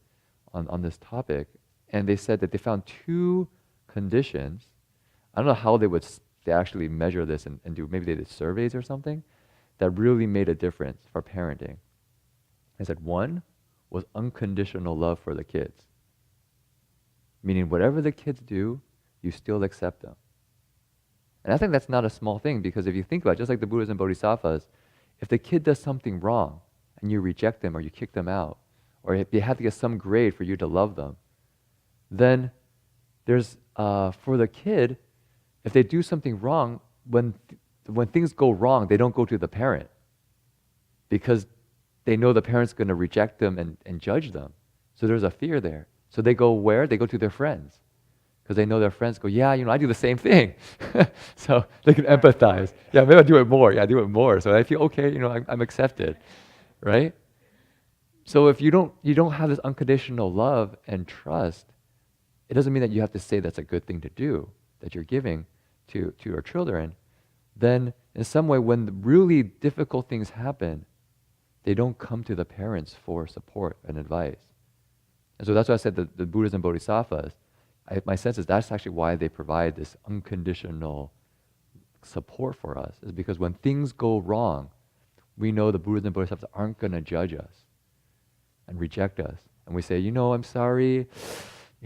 on this topic. And they said that they found two conditions. I don't know how they actually measure this and do, maybe they did surveys or something, that really made a difference for parenting. They said one was unconditional love for the kids. Meaning whatever the kids do, you still accept them. And I think that's not a small thing because if you think about it, just like the Buddhas and Bodhisattvas, if the kid does something wrong and you reject them or you kick them out, or if they have to get some grade for you to love them, then there's, for the kid, if they do something wrong, when things go wrong, they don't go to the parent because they know the parent's going to reject them and judge them. So there's a fear there. So they go where? They go to their friends because they know their friends go, yeah, I do the same thing. So they can empathize. Yeah, maybe I'll do it more. Yeah, I do it more. So I feel, okay, I'm accepted, right? So if you don't have this unconditional love and trust, it doesn't mean that you have to say that's a good thing to do, that you're giving to your children. Then in some way, when the really difficult things happen, they don't come to the parents for support and advice. And so that's why I said that the Buddhas and Bodhisattvas, my sense is that's actually why they provide this unconditional support for us, is because when things go wrong, we know the Buddhas and Bodhisattvas aren't going to judge us and reject us and we say, I'm sorry,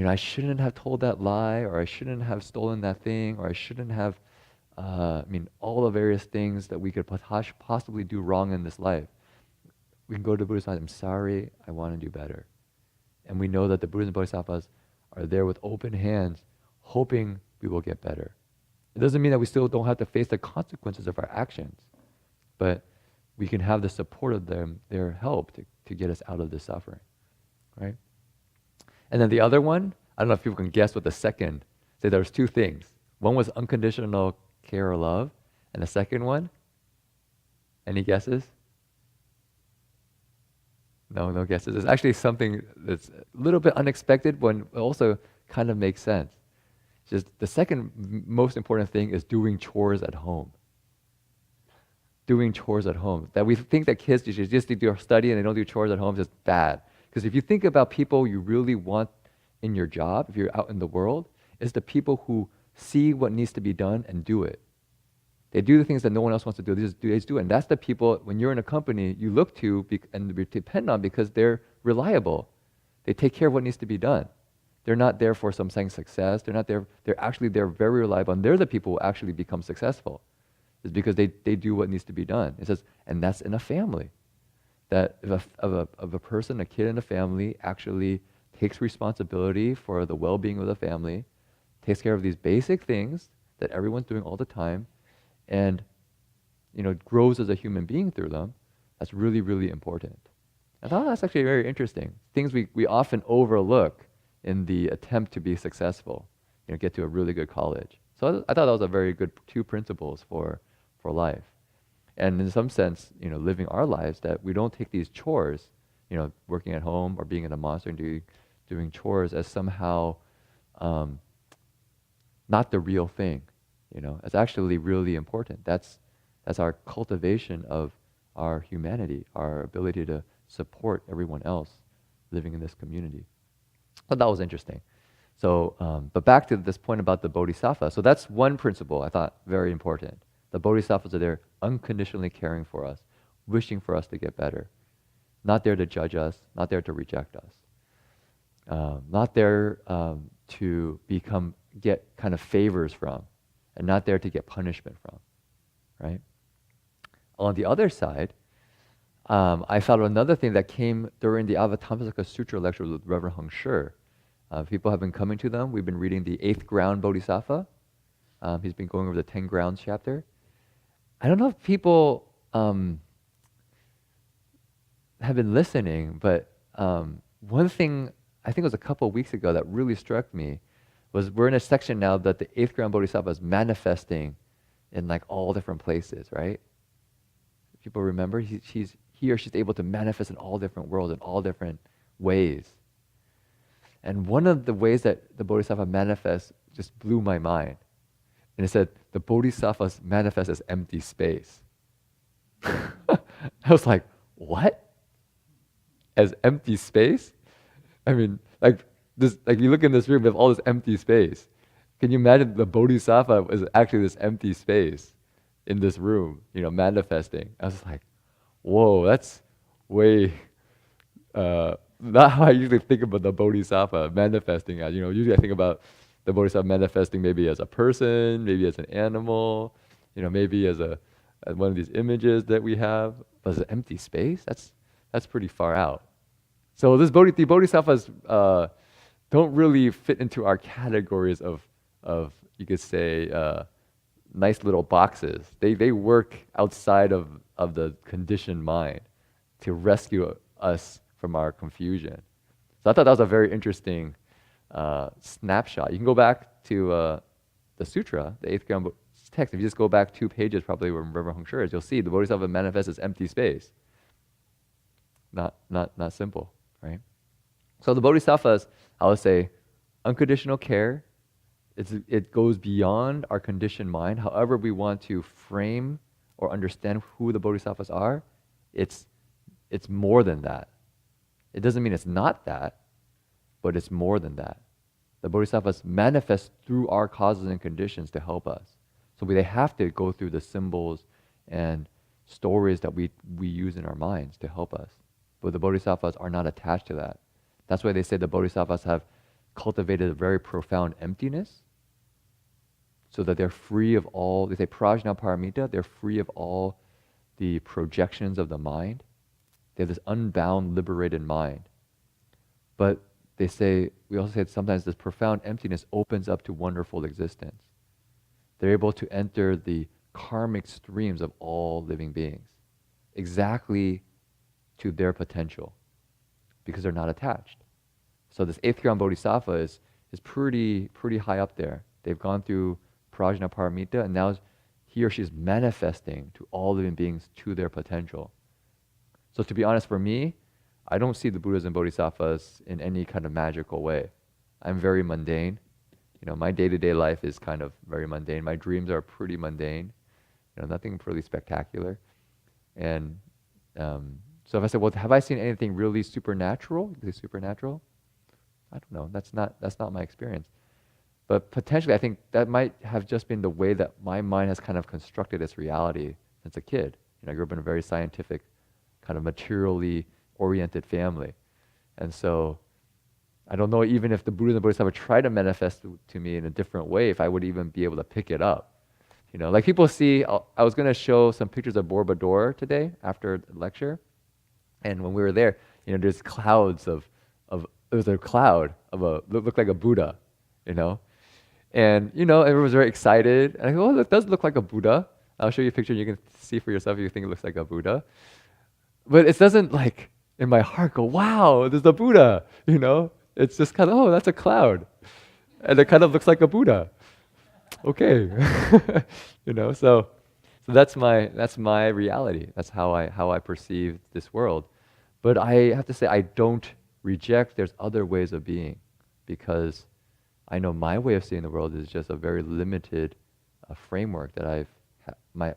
I shouldn't have told that lie, or I shouldn't have stolen that thing, or I shouldn't have, all the various things that we could possibly do wrong in this life. We can go to the Buddha and say, I'm sorry, I want to do better. And we know that the Buddhas and Bodhisattvas are there with open hands, hoping we will get better. It doesn't mean that we still don't have to face the consequences of our actions, but we can have the support of them, their help to get us out of the suffering, right? And then the other one, I don't know if people can guess what the second, say there's two things. One was unconditional care or love, and the second one, any guesses? No guesses. It's actually something that's a little bit unexpected, but also kind of makes sense. Just the second most important thing is doing chores at home. Doing chores at home. That we think that kids should just do study and they don't do chores at home is just bad. Because if you think about people you really want in your job, if you're out in the world, it's the people who see what needs to be done and do it. They do the things that no one else wants to do. They just do it. And that's the people, when you're in a company, you look to and depend on because they're reliable. They take care of what needs to be done. They're not there for some saying success. They're not there. They're very reliable. And they're the people who actually become successful. It's because they do what needs to be done. It says, and that's in a family. That if a person, a kid in a family actually takes responsibility for the well-being of the family, takes care of these basic things that everyone's doing all the time, and grows as a human being through them, that's really, really important. I thought that's actually very interesting. Things we often overlook in the attempt to be successful, get to a really good college. So I thought that was a very good two principles for life. And in some sense, living our lives, that we don't take these chores, working at home or being in a monastery and doing chores as somehow not the real thing. It's actually really important. That's our cultivation of our humanity, our ability to support everyone else living in this community. So that was interesting. So, but back to this point about the Bodhisattva. So that's one principle I thought very important. The Bodhisattvas are there unconditionally caring for us, wishing for us to get better. Not there to judge us, not there to reject us. Not there to get kind of favors from, and not there to get punishment from, right? On the other side, I found another thing that came during the Avatamsaka Sutra lecture with Reverend Heng Sure. People have been coming to them. We've been reading the 8th ground Bodhisattva. He's been going over the 10 grounds chapter. I don't know if people have been listening, but one thing I think it was a couple of weeks ago that really struck me was we're in a section now that the 8th ground Bodhisattva is manifesting in like all different places, right? People remember he or she's able to manifest in all different worlds, in all different ways. And one of the ways that the Bodhisattva manifests just blew my mind. And it said, the Bodhisattvas manifest as empty space. I was like, what? As empty space? I mean, like you look in this room, we have all this empty space. Can you imagine the Bodhisattva is actually this empty space in this room, manifesting? I was like, whoa, that's way not how I usually think about the Bodhisattva manifesting as. Usually I think about the Bodhisattva manifesting maybe as a person, maybe as an animal, maybe as one of these images that we have. But as an empty space, that's pretty far out. So the Bodhisattvas don't really fit into our categories of you could say nice little boxes. They work outside of the conditioned mind to rescue us from our confusion. So I thought that was a very interesting snapshot. You can go back to the sutra, the 8th ground text. If you just go back 2 pages, probably where Reverend Heng Sure is, you'll see the Bodhisattva manifests as empty space. Not simple, right? So the Bodhisattvas, I would say, unconditional care. It goes beyond our conditioned mind. However we want to frame or understand who the Bodhisattvas are, it's more than that. It doesn't mean it's not that, but it's more than that. The Bodhisattvas manifest through our causes and conditions to help us. So they have to go through the symbols and stories that we use in our minds to help us. But the Bodhisattvas are not attached to that. That's why they say the Bodhisattvas have cultivated a very profound emptiness, so that they're free of all, they say prajna paramita, they're free of all the projections of the mind. They have this unbound, liberated mind. But they say, we also say that sometimes this profound emptiness opens up to wonderful existence. They're able to enter the karmic streams of all living beings, exactly to their potential, because they're not attached. So this eighth ground bodhisattva is pretty high up there. They've gone through prajna paramita, and now he or she is manifesting to all living beings to their potential. So to be honest, for me, I don't see the Buddhas and Bodhisattvas in any kind of magical way. I'm very mundane. My day-to-day life is kind of very mundane. My dreams are pretty mundane. Nothing really spectacular. And so if I say, well, have I seen anything really supernatural? Is it supernatural? I don't know. That's not my experience. But potentially, I think that might have just been the way that my mind has kind of constructed its reality since a kid. I grew up in a very scientific, kind of materially oriented family. And so I don't know even if the Buddha and the Bodhisattva try to manifest to me in a different way, if I would even be able to pick it up. Like people see, I was going to show some pictures of Borobudur today after the lecture. And when we were there, there's clouds there's a cloud of looked like a Buddha, And, everyone was very excited. And I go, oh, it does look like a Buddha. I'll show you a picture and you can see for yourself if you think it looks like a Buddha. But it doesn't in my heart go, wow, there's a Buddha, It's just kind of, oh, that's a cloud. And it kind of looks like a Buddha. Okay. So that's my reality. That's how I perceive this world. But I have to say, I don't reject there's other ways of being, because I know my way of seeing the world is just a very limited framework that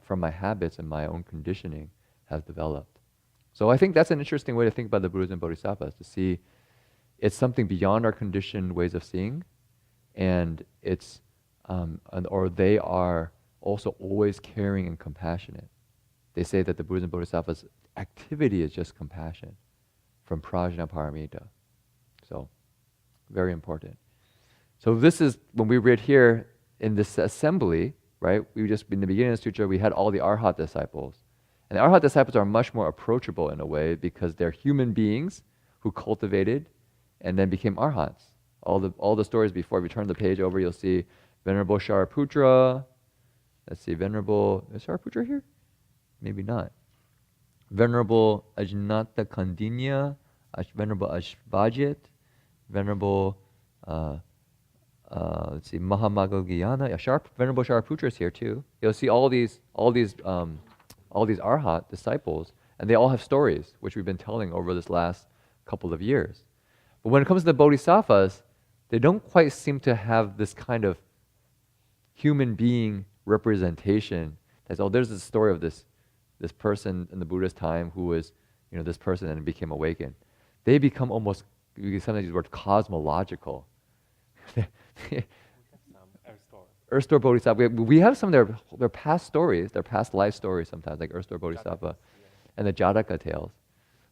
from my habits and my own conditioning has developed. So I think that's an interesting way to think about the Buddhas and Bodhisattvas, to see it's something beyond our conditioned ways of seeing, and it's or they are also always caring and compassionate. They say that the Buddhas and Bodhisattvas' activity is just compassion from prajna paramita. So, very important. So this is, when we read here in this assembly, right, in the beginning of the sutra, we had all the Arhat disciples. And the Arhat disciples are much more approachable in a way, because they're human beings who cultivated and then became Arhats. All the stories before, if you turn the page over, you'll see Venerable Shariputra. Let's see, is Shariputra here? Maybe not. Venerable Ajnata Kandinya, Venerable Ashvajit, Venerable, let's see, Mahamagogiyana. Yeah, Venerable Shariputra is here too. You'll see all these Arhat disciples, and they all have stories, which we've been telling over this last couple of years. But when it comes to the Bodhisattvas, they don't quite seem to have this kind of human being representation. That's, there's this story of this person in the Buddha's time who was, this person and became awakened. They become almost, you can sometimes use the word cosmological. Earth-store Bodhisattva. We have some of their past stories, their past life stories sometimes, like Earth-store Bodhisattva and the Jataka tales.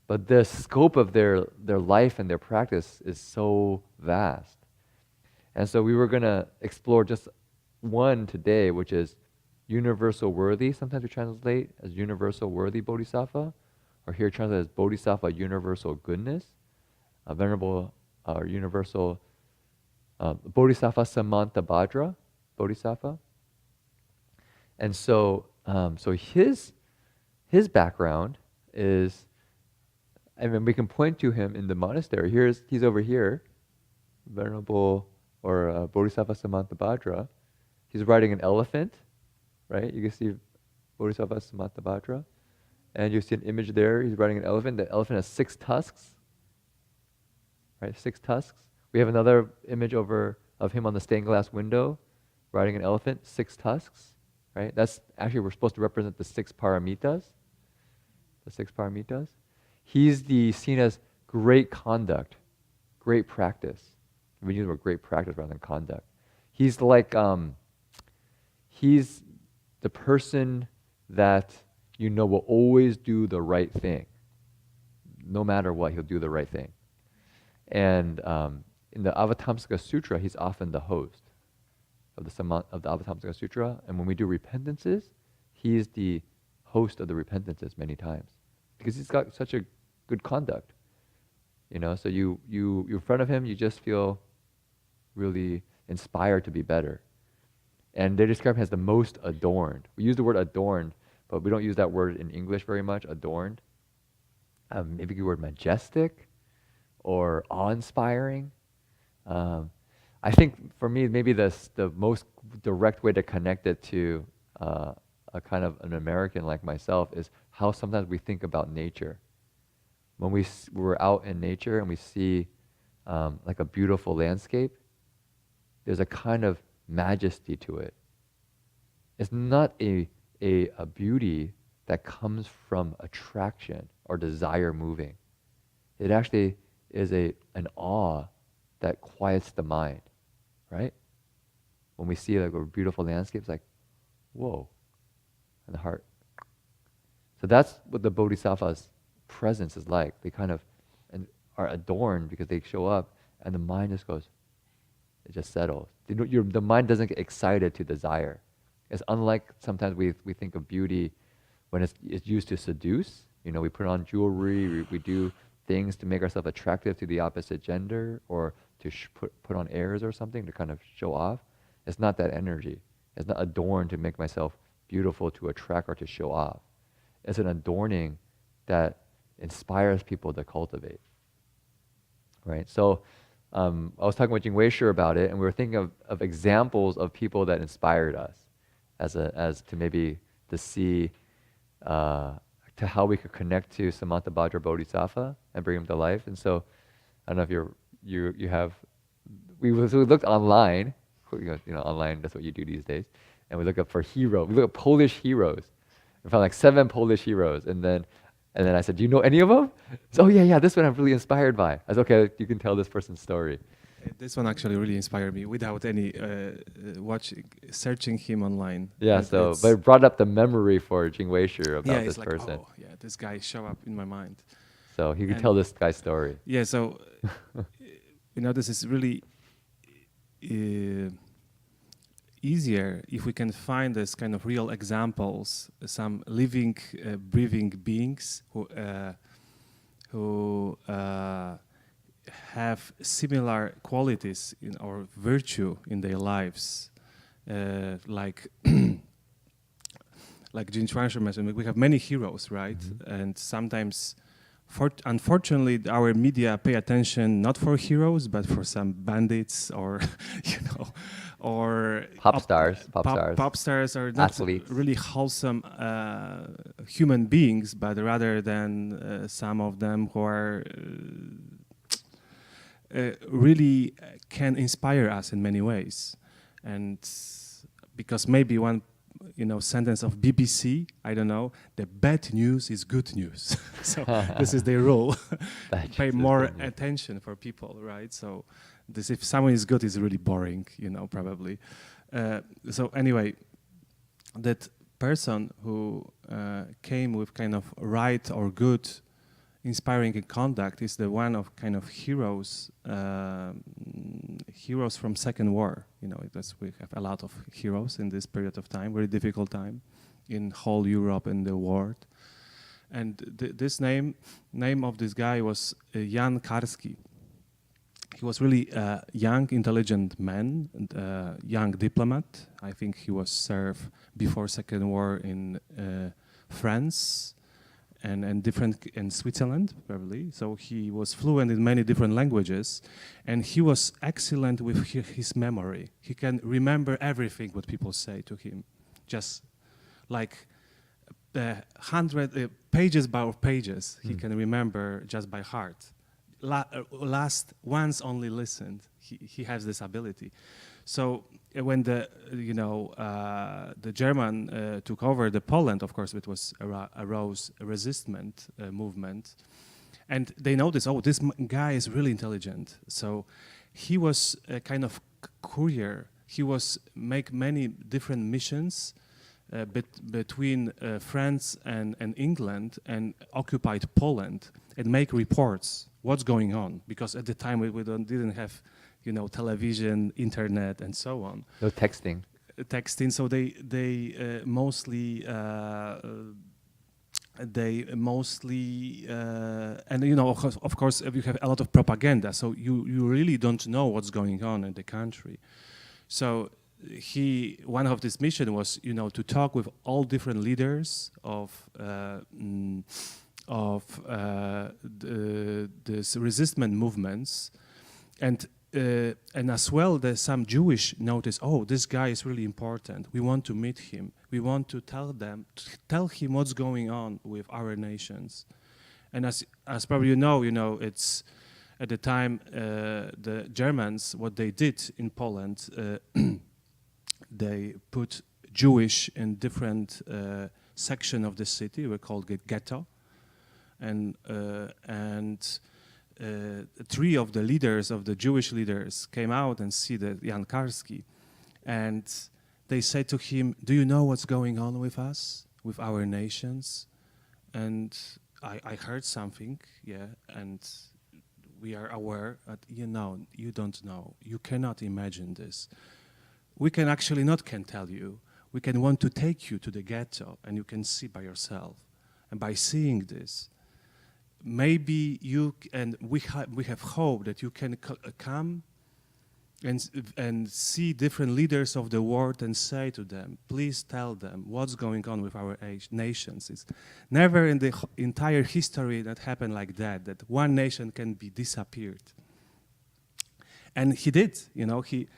But the scope of their life and their practice is so vast. And so we were going to explore just one today, which is universal worthy. Sometimes we translate as universal worthy Bodhisattva, or here translated as Bodhisattva universal goodness, venerable or universal Bodhisattva Samanta Bhadra Bodhisattva. And so his background is, I mean, we can point to him in the monastery. He's over here, venerable or Bodhisattva Samanta Bhadra. He's riding an elephant, right? You can see Bodhisattva Samanta Bhadra. And you see an image there. He's riding an elephant. The elephant has 6 tusks, right? 6 tusks. We have another image of him on the stained glass window, riding an elephant, 6 tusks, right? That's actually, we're supposed to represent the 6 paramitas. The 6 paramitas. He's seen as great conduct, great practice. We use the word great practice rather than conduct. He's like, he's the person that will always do the right thing. No matter what, he'll do the right thing. And in the Avatamsaka Sutra, he's often the host of the Avatamsaka Sutra. And when we do repentances, he is the host of the repentances many times because he's got such a good conduct. So you're in front of him, you just feel really inspired to be better. And they describe him as the most adorned. We use the word adorned, but we don't use that word in English very much, adorned. Maybe the word majestic or awe-inspiring. I think for me, maybe the most direct way to connect it to a kind of an American like myself is how sometimes we think about nature. When we're out in nature and we see like a beautiful landscape, there's a kind of majesty to it. It's not a beauty that comes from attraction or desire moving. It actually is an awe that quiets the mind, right? When we see like a beautiful landscape, it's like, whoa, in the heart. So that's what the Bodhisattva's presence is like. They kind of are adorned because they show up and the mind just goes, it just settles. The mind doesn't get excited to desire. It's unlike sometimes we think of beauty when it's used to seduce. We put on jewelry, we do things to make ourselves attractive to the opposite gender or to put on airs or something to kind of show off. It's not that energy. It's not adorned to make myself beautiful to attract or to show off. It's an adorning that inspires people to cultivate. Right? So I was talking with Jin-Wei about it, and we were thinking of examples of people that inspired us as to maybe to see to how we could connect to Samantabhadra Bodhisattva and bring him to life. And so I don't know if you have we looked online, online, that's what you do these days, and we look up for hero. We look up Polish heroes. We found like 7 Polish heroes, and then I said, do you know any of them? So, oh yeah, this one I'm really inspired by. I said, okay, you can tell this person's story. This one actually really inspired me without any searching him online. Yeah, but it brought up the memory for Jin-Wei about this person. Oh, yeah, this guy showed up in my mind. So he could tell this guy's story. Yeah, so, this is really easier if we can find this kind of real examples, some living, breathing beings who have similar qualities or virtue in their lives, like Jin-Chuan mentioned. We have many heroes, right? Mm-hmm. And sometimes, unfortunately, our media pay attention not for heroes, but for some bandits or, or pop stars are not athletes. Really wholesome human beings, but rather than some of them who are really can inspire us in many ways. And because maybe one sentence of BBC, I don't know, the bad news is good news. So this is their rule. Pay more attention for people, right? So if someone is good, it's really boring, probably. So anyway, that person who came with kind of right or good inspiring conduct is the one of kind of heroes from Second War. We have a lot of heroes in this period of time, very difficult time in whole Europe and the world. And this name of this guy was Jan Karski. He was really a young, intelligent man, and young diplomat. I think he was served before Second War in France and different in Switzerland, probably. So he was fluent in many different languages, and he was excellent with his memory. He can remember everything what people say to him, just like 100 pages by pages. He can remember just by heart. Once only listened. He has this ability. So when the German took over the Poland, of course, it was arose a resistance movement, and they noticed, this guy is really intelligent. So he was a kind of courier. He was make many different missions between France and England and occupied Poland and make reports what's going on, because at the time we didn't have, you know, television, internet, and so on. No texting. Texting. So they mostly and you know, of course you have a lot of propaganda, so you really don't know what's going on in the country. So one of his mission was, you know, to talk with all different leaders of this resistance movements, and as well, there's some Jewish notice. Oh, this guy is really important. We want to meet him. We want to tell him what's going on with our nations. And as probably you know, it's at the time the Germans, what they did in Poland, they put Jewish in different section of the city. We called it ghetto, and three of the leaders, of the Jewish leaders, came out and see the Jan Karski, and they said to him, "Do you know what's going on with us, with our nations?" And I heard something, yeah, and we are aware that, you know, you don't know, you cannot imagine this. We can actually not can tell you. We can want to take you to the ghetto, and you can see by yourself. And by seeing this, maybe you and we have hope that you can come and see different leaders of the world and say to them, please tell them what's going on with our nations. It's never in the entire history that happened like that one nation can be disappeared. And he did, you know, he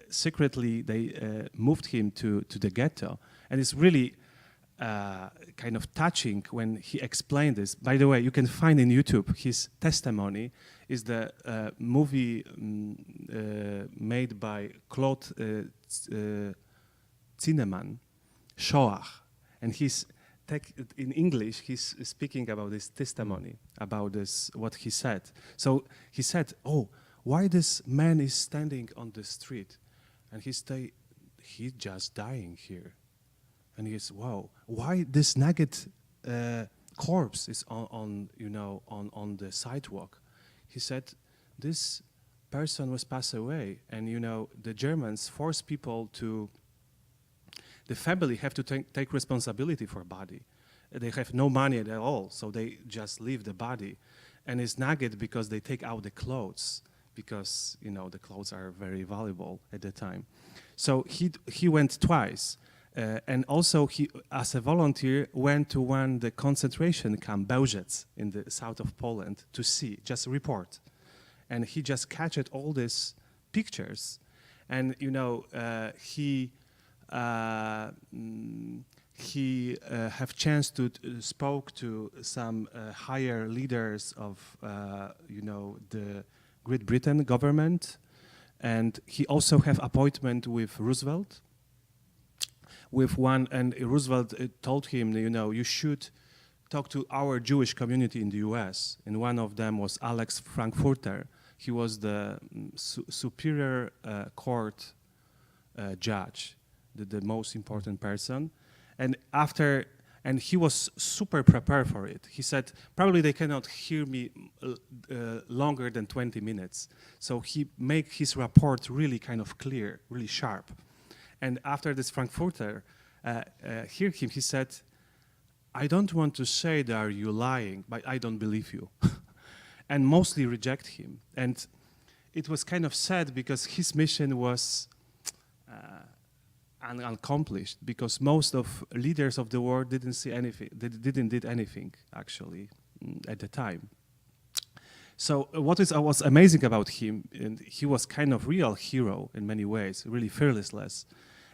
secretly they moved him to the ghetto, and it's really kind of touching when he explained this. By the way, you can find in YouTube his testimony. Is the movie made by Claude Zinnemann, Shoah, and he's in English. He's speaking about this testimony, about this what he said. So he said, "Oh, why this man is standing on the street, and he's just dying here." And he says, "Wow, why this naked corpse is on the sidewalk?" He said, "This person was passed away, and you know the Germans force people to. The family have to take responsibility for body. They have no money at all, so they just leave the body, and it's naked because they take out the clothes." Because you know the clothes are very valuable at the time. So he went twice, and also he, as a volunteer, went to the concentration camp Bełżec in the south of Poland to see, just report, and he just captured all these pictures, and you know he have chance to spoke to some higher leaders of the Great Britain government, and he also have appointment with Roosevelt. And Roosevelt told him, you know, you should talk to our Jewish community in the U.S. And one of them was Alex Frankfurter. He was the superior court judge, the most important person. And he was super prepared for it. He said, probably they cannot hear me longer than 20 minutes. So he made his report really kind of clear, really sharp. And after this Frankfurter heard him, he said, I don't want to say that are you lying, but I don't believe you. And mostly reject him. And it was kind of sad because his mission was unaccomplished, because most of leaders of the world didn't see anything, they didn't did anything actually at the time. So what was amazing about him, and he was kind of real hero in many ways, really fearless,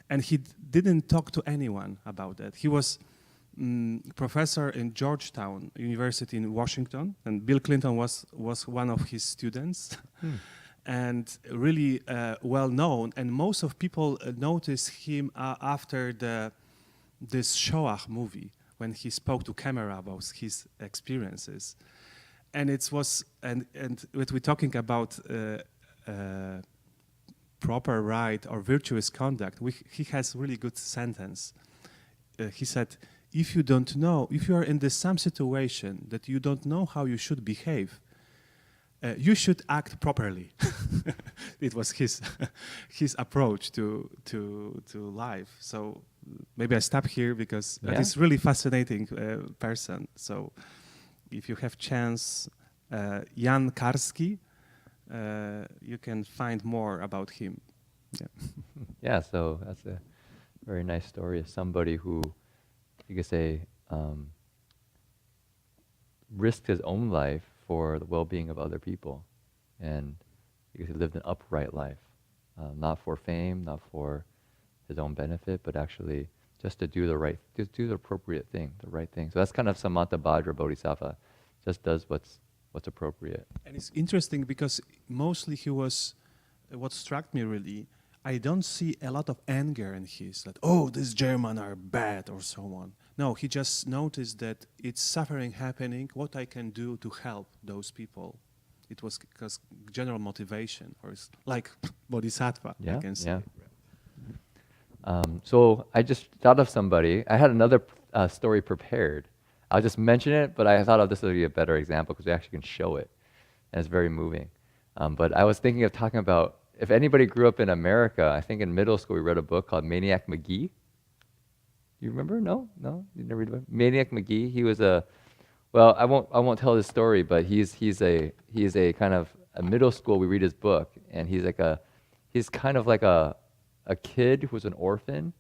and he didn't talk to anyone about that. He was professor in Georgetown University in Washington, and Bill Clinton was one of his students. And really well known, and most of people noticed him after this Shoah movie, when he spoke to camera about his experiences. And it was, and what we're talking about proper right or virtuous conduct, he has really good sentence. He said, if you don't know, if you are in some situation that you don't know how you should behave, you should act properly. It was his his approach to life. So maybe I stop here because he's really fascinating person. So if you have chance, Jan Karski, you can find more about him. Yeah. Yeah, so that's a very nice story of somebody who, you could say, risked his own life for the well-being of other people, and because he lived an upright life, not for fame, not for his own benefit, but actually just to do the appropriate thing, the right thing. So that's kind of Samantabhadra Bodhisattva, just does what's appropriate. And it's interesting because mostly he was, what struck me really, I don't see a lot of anger in his, that, oh, these Germans are bad or so on. No, he just noticed that it's suffering happening, what I can do to help those people. It was because general motivation, or it's like Bodhisattva, I can say. Yeah. So I just thought of somebody. I had another story prepared. I'll just mention it, but I thought this would be a better example because we actually can show it, and it's very moving. But I was thinking of talking about, if anybody grew up in America, I think in middle school we read a book called Maniac McGee. You remember? No? You never read about Maniac McGee? He was well, I won't tell his story, but he's a kind of a middle school. We read his book, and he's kind of like a kid who's an orphan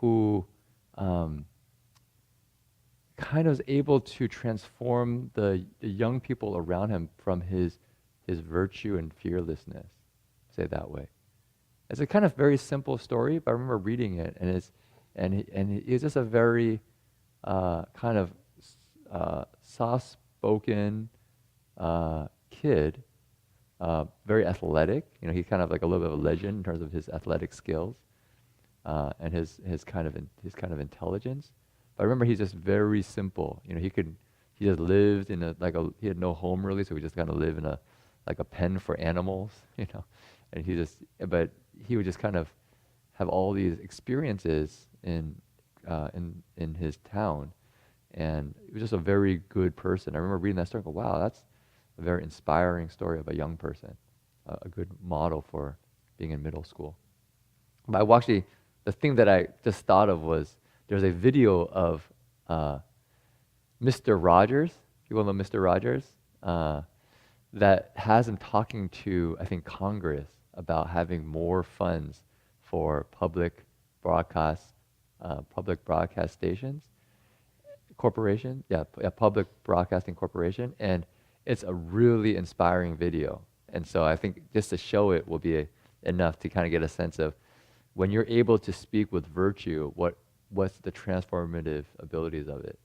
who kind of is able to transform the young people around him from his virtue and fearlessness, say it that way. It's a kind of very simple story, but I remember reading it, and he's just a very kind of soft-spoken kid, very athletic. You know, he's kind of like a little bit of a legend in terms of his athletic skills and his kind of intelligence. But I remember he's just very simple. You know, he just lived in he had no home really, so he just kind of lived in a pen for animals. You know, and but he would just kind of have all these experiences in his town, and he was just a very good person. I remember reading that story and go, wow, that's a very inspiring story of a young person, a good model for being in middle school. But the thing that I just thought of was, there's a video of Mr. Rogers, you all know Mr. Rogers, that has him talking to, I think, Congress about having more funds for public broadcast stations, corporation, public broadcasting corporation, and it's a really inspiring video. And so I think just to show it will be enough to kind of get a sense of, when you're able to speak with virtue, what's the transformative abilities of it.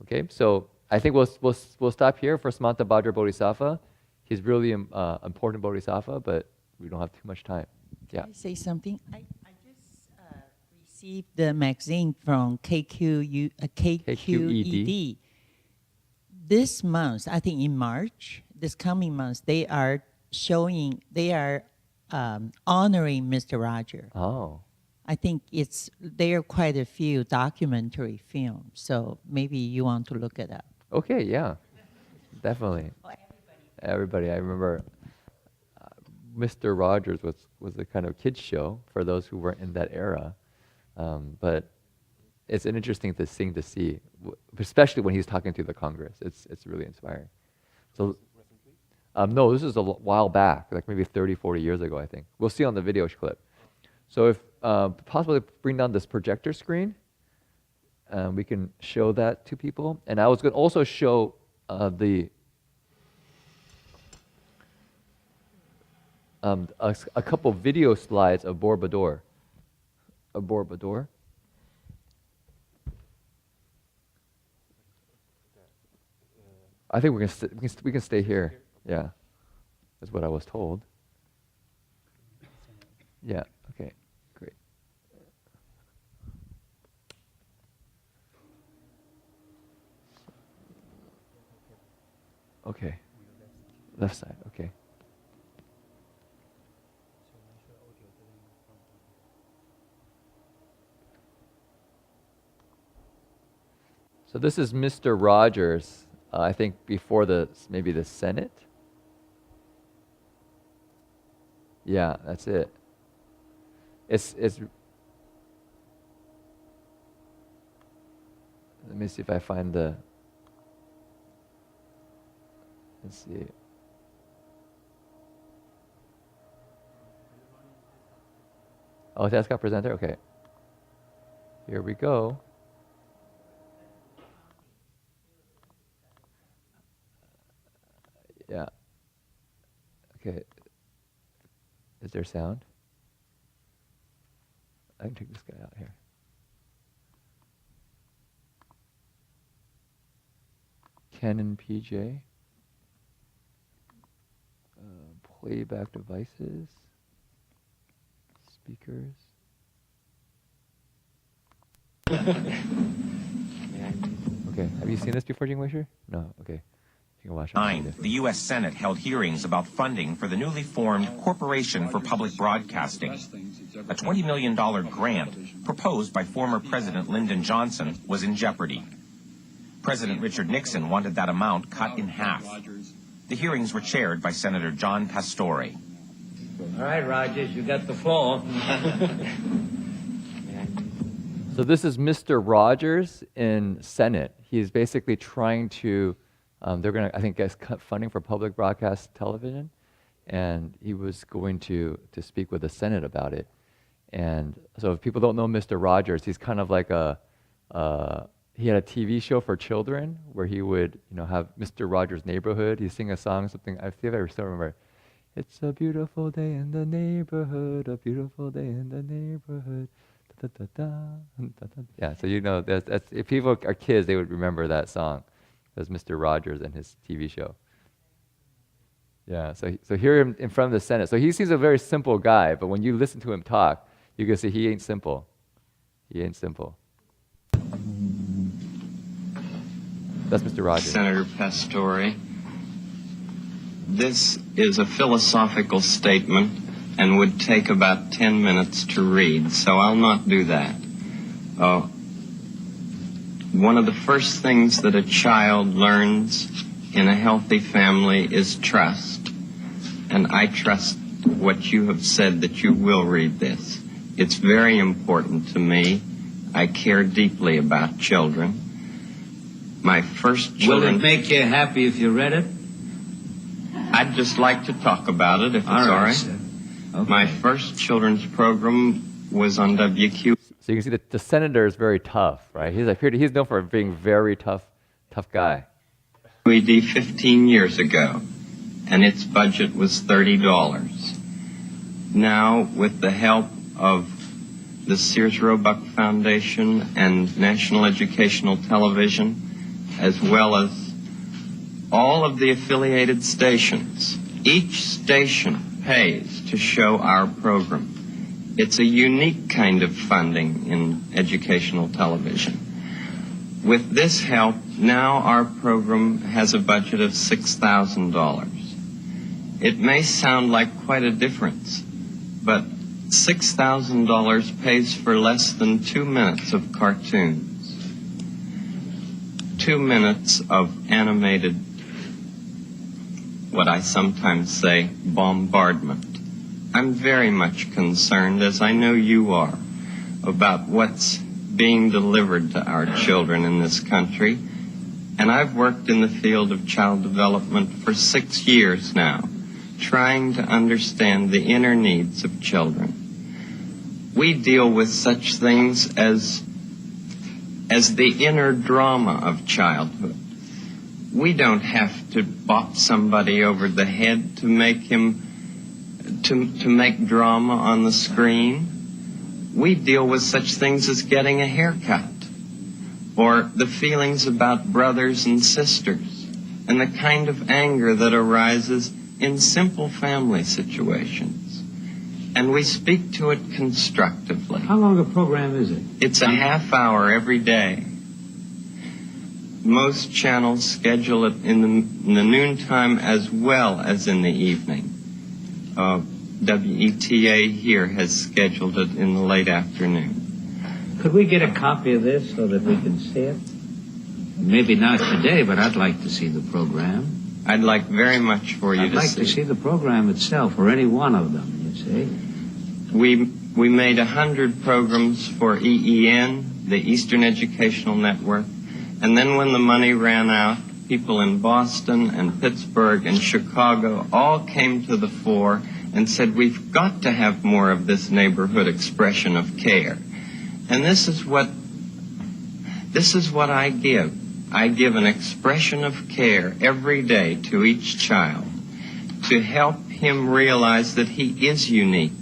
Okay, so I think we'll stop here for Samantabhadra Bodhisattva. He's really important Bodhisattva, but we don't have too much time. Yeah. Can I say something? I just received the magazine from KQED. This month, I think in March, this coming month, they are honoring Mr. Roger. Oh. I think there are quite a few documentary films, so maybe you want to look it up. Okay, yeah, definitely. Oh, everybody. I remember Mr. Rogers was a kind of kids show for those who weren't in that era, but it's an interesting thing to see, especially when he's talking to the Congress. It's really inspiring. So, no, this is a while back, like maybe 30, 40 years ago, I think. We'll see on the video clip. So if possibly bring down this projector screen, we can show that to people. And I was going to also show a couple video slides of Borobudur. I think we can stay here. Yeah, that's what I was told. Yeah. Okay. Great. Okay. Left side. Okay. So this is Mr. Rogers, I think before maybe the Senate. Yeah, that's it. It's. Let me see if I find the. Let's see. Oh, that's got presenter? Okay. Here we go. Yeah. Okay. Is there sound? I can take this guy out here. Canon PJ. Playback devices. Speakers. Okay, have you seen this before, Jin-Wei? No, okay. You can watch it. The U.S. Senate held hearings about funding for the newly formed Corporation for Public Broadcasting. A $20 million grant proposed by former President Lyndon Johnson was in jeopardy. President Richard Nixon wanted that amount cut in half. The hearings were chaired by Senator John Pastore. All right, Rogers, you got the floor. So this is Mr. Rogers in Senate. He's basically trying to, they're going to, I think, guess, cut funding for public broadcast television. And he was going to speak with the Senate about it. And so if people don't know Mr. Rogers, he's kind of like he had a TV show for children where he would, have Mr. Rogers' Neighborhood. He'd sing a song, something, I think I still remember. It's a beautiful day in the neighborhood, a beautiful day in the neighborhood. Da, da, da, da, da, da. Yeah, so that's, if people are kids, they would remember that song. That's Mr. Rogers and his TV show. Yeah, so here in front of the Senate. So he seems a very simple guy, but when you listen to him talk, you can see he ain't simple. He ain't simple. That's Mr. Rogers. Senator Pastore, this is a philosophical statement and would take about 10 minutes to read, so I'll not do that. One of the first things that a child learns in a healthy family is trust. And I trust what you have said, that you will read this. It's very important to me. I care deeply about children. My first children... Will it make you happy if you read it? I'd just like to talk about it, if it's all right. Sir. Okay. My first children's program was on WQ. So you can see that the senator is very tough, right? He's known for being very tough guy. WED 15 years ago, and its budget was $30. Now, with the help of the Sears Roebuck Foundation and National Educational Television, as well as all of the affiliated stations, each station pays to show our program. It's a unique kind of funding in educational television. With this help, now our program has a budget of $6,000. It may sound like quite a difference, but $6,000 pays for less than 2 minutes of cartoons, 2 minutes of animated, what I sometimes say, bombardment. I'm very much concerned, as I know you are, about what's being delivered to our children in this country. And I've worked in the field of child development for 6 years now, trying to understand the inner needs of children. We deal with such things as the inner drama of childhood. We don't have to bop somebody over the head to make him to make drama on the screen. We deal with such things as getting a haircut, or the feelings about brothers and sisters, and the kind of anger that arises in simple family situations. And we speak to it constructively. How long a program is it? It's a half hour every day. Most channels schedule it in the noontime as well as in the evening. WETA here has scheduled it in the late afternoon. Could we get a copy of this so that we can see it? Maybe not today, but I'd like to see the program. I'd like very much for you I'd like to see the program itself, or any one of them, you see. We made 100 programs for EEN, the Eastern Educational Network, and then when the money ran out, people in Boston and Pittsburgh and Chicago all came to the fore and said, we've got to have more of this neighborhood expression of care. And this is what I give. I give an expression of care every day to each child to help him realize that he is unique.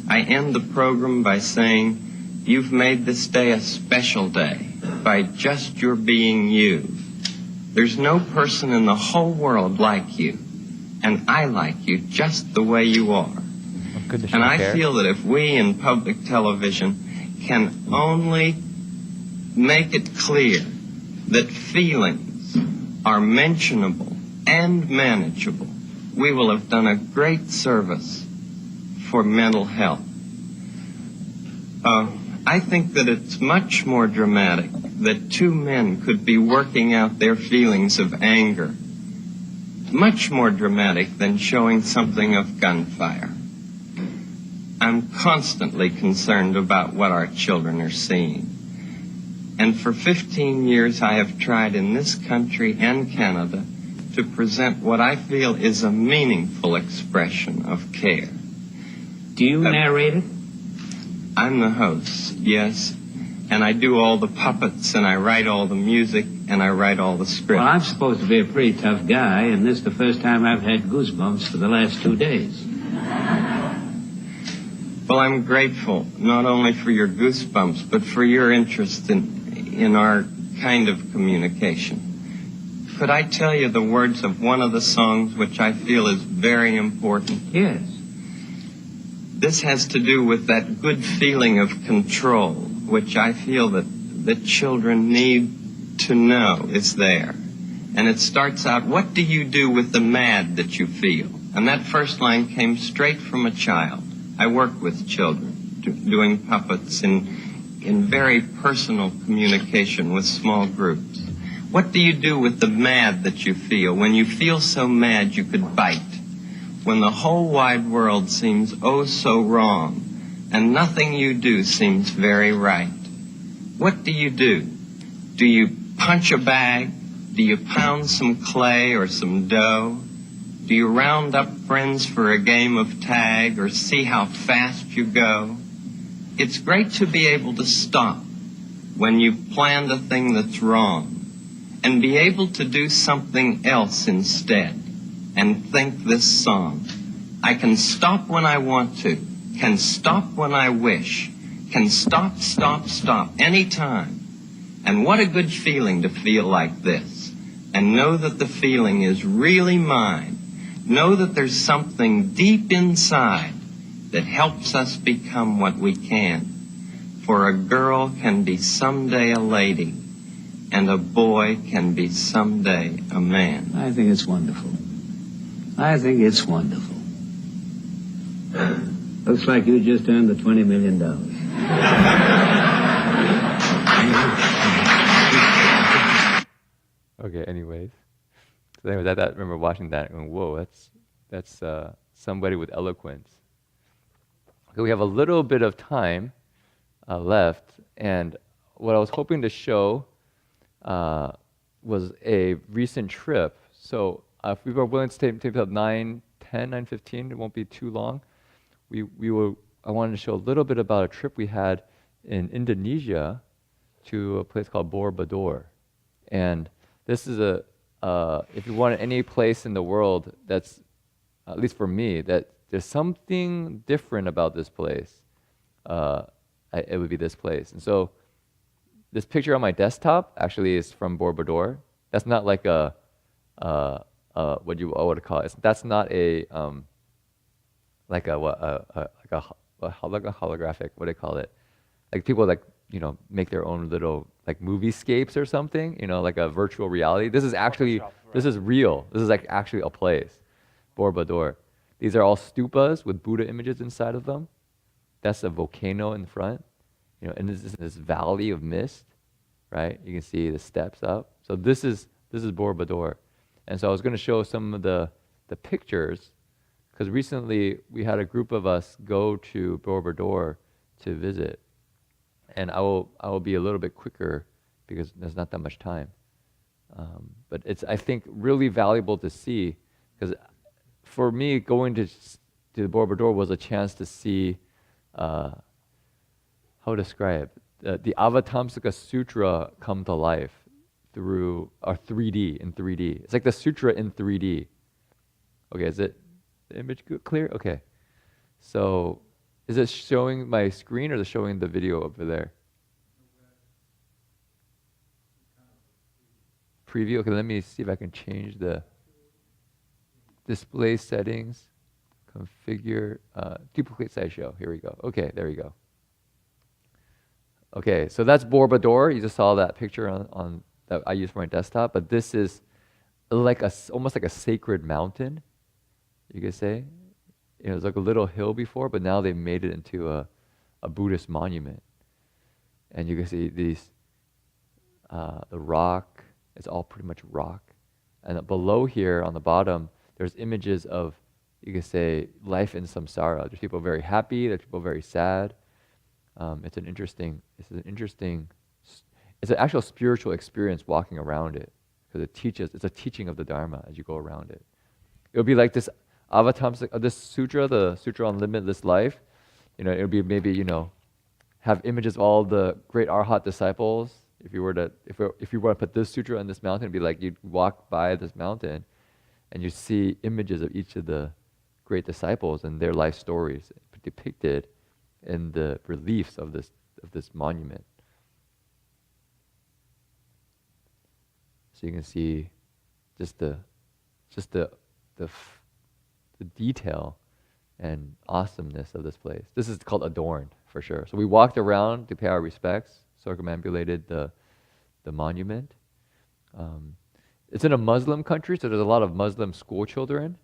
I end the program by saying, you've made this day a special day by just your being you. There's no person in the whole world like you, and I like you just the way you are. And I feel that if we in public television can only make it clear that feelings are mentionable and manageable, we will have done a great service for mental health. I think that it's much more dramatic that two men could be working out their feelings of anger. Much more dramatic than showing something of gunfire. I'm constantly concerned about what our children are seeing. And for 15 years I have tried in this country and Canada to present what I feel is a meaningful expression of care. Do you narrate it? I'm the host, yes. And I do all the puppets, and I write all the music, and I write all the scripts. Well, I'm supposed to be a pretty tough guy, and this is the first time I've had goosebumps for the last 2 days. Well, I'm grateful not only for your goosebumps, but for your interest in our kind of communication. Could I tell you the words of one of the songs which I feel is very important? Yes. This has to do with that good feeling of control, which I feel that children need to know is there. And it starts out, what do you do with the mad that you feel? And that first line came straight from a child. I work with children, doing puppets in very personal communication with small groups. What do you do with the mad that you feel? When you feel so mad you could bite. When the whole wide world seems oh so wrong, and nothing you do seems very right. What do? Do you punch a bag? Do you pound some clay or some dough? Do you round up friends for a game of tag or see how fast you go? It's great to be able to stop when you've planned a thing that's wrong and be able to do something else instead and think this song. I can stop when I want to, can stop when I wish, can stop, anytime. And what a good feeling to feel like this and know that the feeling is really mine. Know that there's something deep inside that helps us become what we can. For a girl can be someday a lady, and a boy can be someday a man. I think it's wonderful. I think it's wonderful. Looks like you just earned the $20 million. Okay, anyways. So anyways, I remember watching that and going, whoa, that's somebody with eloquence. Okay, we have a little bit of time left, and what I was hoping to show was a recent trip. So if we were willing to take about 9:10, 9:15, it won't be too long. I wanted to show a little bit about a trip we had in Indonesia to a place called Borobudur. And this is if you want any place in the world that's, at least for me, that there's something different about this place, it would be this place. And so this picture on my desktop actually is from Borobudur. That's not like what you would call it. That's not a like a holographic, what do they call it? Like people make their own little like moviescapes or something, like a virtual reality. This is real. This is like actually a place, Borobudur. These are all stupas with Buddha images inside of them. That's a volcano in the front, and this valley of mist, right? You can see the steps up. So this is Borobudur. And so I was going to show some of the pictures, because recently we had a group of us go to Borobudur to visit. And I will be a little bit quicker because there's not that much time. But it's, I think, really valuable to see, because for me, going to Borobudur was a chance to see, how to describe, the Avatamsaka Sutra come to life through our 3D, in 3D. It's like the sutra in 3D. Okay, is it the image clear? Okay. So is it showing my screen or is it showing the video over there? Preview. Okay, let me see if I can change the display settings. Configure, duplicate slideshow. Here we go. Okay, there we go. Okay, so that's Borobudur. You just saw that picture on that I used for my desktop, but this is like almost like a sacred mountain, you could say. It was like a little hill before, but now they've made it into a Buddhist monument. And you can see these, the rock, it's all pretty much rock. And below here on the bottom, there's images of, you could say, life in samsara. There's people very happy, there's people very sad. It's an actual spiritual experience walking around it, because it's a teaching of the Dharma as you go around it. It would be like this Avatamsaka, this sutra, the Sutra on Limitless Life. It would be maybe, have images of all the great Arhat disciples. If you were to put this sutra on this mountain, it'd be like you'd walk by this mountain and you see images of each of the great disciples and their life stories depicted in the reliefs of this monument. So you can see just the detail and awesomeness of this place. This is called adorned for sure. So we walked around to pay our respects, circumambulated the monument. It's in a Muslim country, so there's a lot of Muslim school children,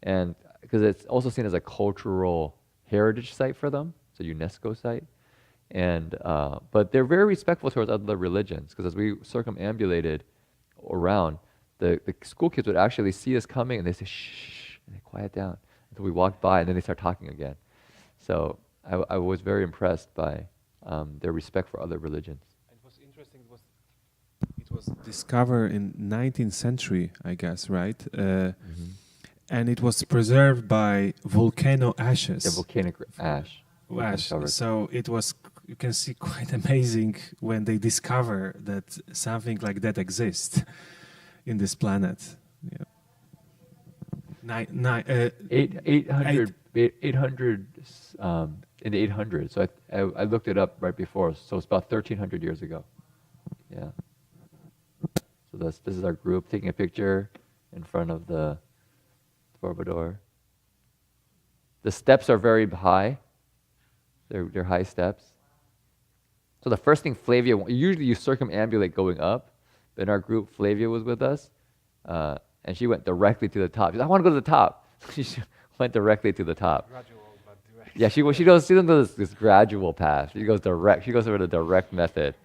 and because it's also seen as a cultural heritage site for them, it's a UNESCO site. And but they're very respectful towards other religions, because as we circumambulated around, the school kids would actually see us coming and they say shh, and they quiet down until we walk by, and then they start talking again. So I was very impressed by their respect for other religions. It was interesting. It was discovered in 19th century, I guess, right? And it was preserved by volcano ashes. Yeah, volcanic ash. So it was, you can see, quite amazing when they discover that something like that exists in this planet. Yeah. 800 in the 800s. So I looked it up right before. So it's about 1,300 years ago. Yeah. So this is our group taking a picture in front of the Borobudur. The steps are very high. They're high steps. So the first thing Flavia, usually you circumambulate going up, but in our group, Flavia was with us, and she went directly to the top. She said, I want to go to the top. She went directly to the top. Gradual, but direct. Yeah, she doesn't do this gradual path. She goes direct. She goes over the direct method,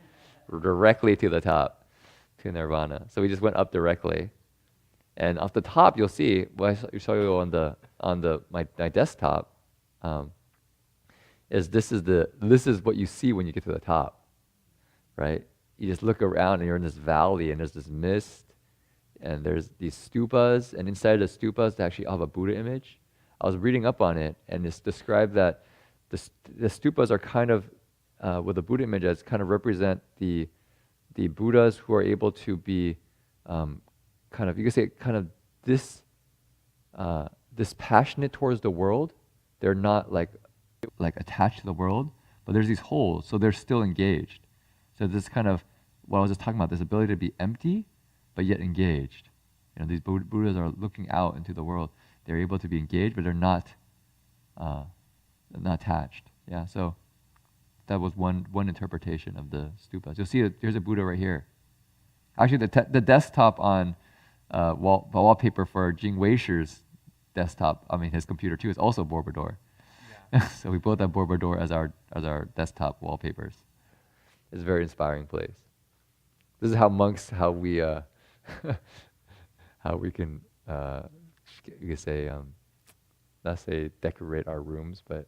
directly to the top, to Nirvana. So we just went up directly. And off the top, you'll see, I show you on my desktop, this is what you see when you get to the top, right? You just look around and you're in this valley and there's this mist and there's these stupas, and inside the stupas they actually have a Buddha image. I was reading up on it, and it's described that the stupas are kind of, with the Buddha image, as kind of represent the Buddhas who are able to be kind of, you could say, kind of this passionate towards the world. They're not like attached to the world, but there's these holes, so they're still engaged. So this kind of, what I was just talking about, this ability to be empty, but yet engaged. These Buddhas are looking out into the world. They're able to be engaged, but they're not attached. Yeah, so that was one interpretation of the stupas. You'll see there's a Buddha right here. Actually, the desktop on wallpaper for Jin-Wei's desktop, his computer too, is also Borobudur. Yeah. So we both have Borobudur as our desktop wallpapers. It's a very inspiring place. This is how monks, how we can, you could say, not say decorate our rooms, but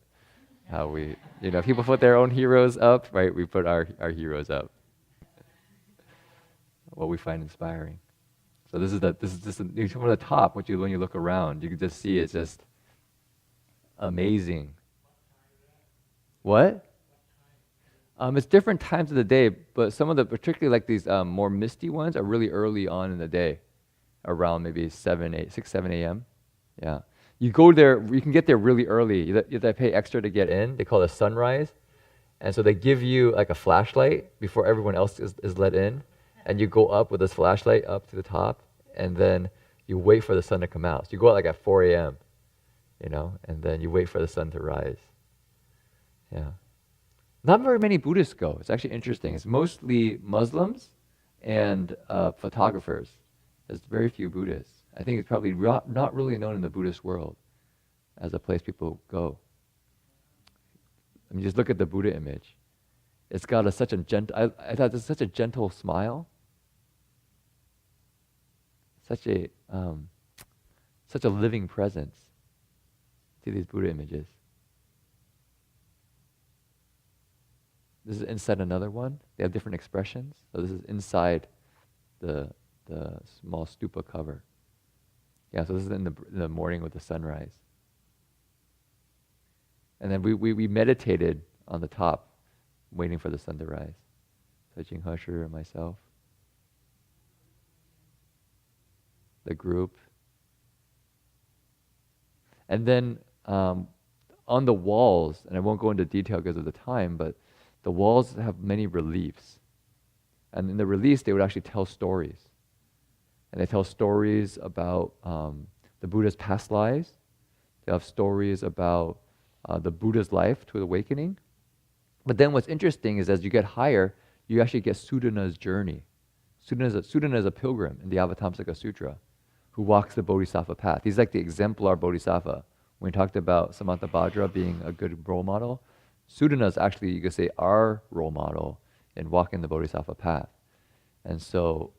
how we, people put their own heroes up, right? We put our heroes up. What we find inspiring. So this is just from the top. When you look around, you can just see it's just amazing. What? It's different times of the day, but some of the, particularly like these more misty ones, are really early on in the day, around maybe 6, 7 a.m. Yeah. You go there, you can get there really early. You have to pay extra to get in. They call it sunrise. And so they give you like a flashlight before everyone else is let in. And you go up with this flashlight up to the top, and then you wait for the sun to come out. So you go out like at 4 a.m., and then you wait for the sun to rise. Yeah. Not very many Buddhists go. It's actually interesting. It's mostly Muslims and photographers. There's very few Buddhists. I think it's probably not really known in the Buddhist world as a place people go. I mean, just look at the Buddha image. It's got such a gentle, I thought it's such a gentle smile. Such a living presence. See these Buddha images. This is inside another one. They have different expressions. So this is inside the small stupa cover. Yeah, so this is in the morning with the sunrise. And then we meditated on the top, waiting for the sun to rise. So Heng Sure and myself. The group. And then on the walls, and I won't go into detail because of the time, but the walls have many reliefs. And in the reliefs, they would actually tell stories. And they tell stories about the Buddha's past lives. They have stories about the Buddha's life to awakening. But then what's interesting is as you get higher, you actually get Sudana's journey. Sudana is a pilgrim in the Avatamsaka Sutra who walks the Bodhisattva path. He's like the exemplar Bodhisattva. When we talked about Samantabhadra being a good role model, Sudana is actually, you could say, our role model in walking the Bodhisattva path. And so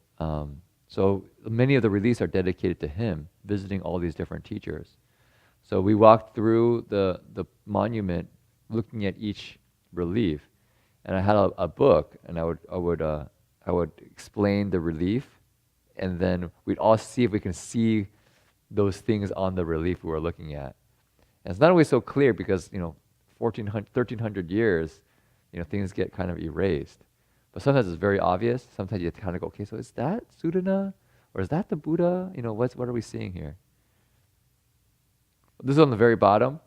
many of the reliefs are dedicated to him, visiting all these different teachers. So we walked through the monument, looking at each relief, and I had a book, and I would explain the relief, and then we'd all see if we can see those things on the relief we were looking at. And it's not always so clear because 1,300 years, things get kind of erased. But sometimes it's very obvious. Sometimes you kind of go, okay, so is that Sudana? Or is that the Buddha? What are we seeing here? This is on the very bottom,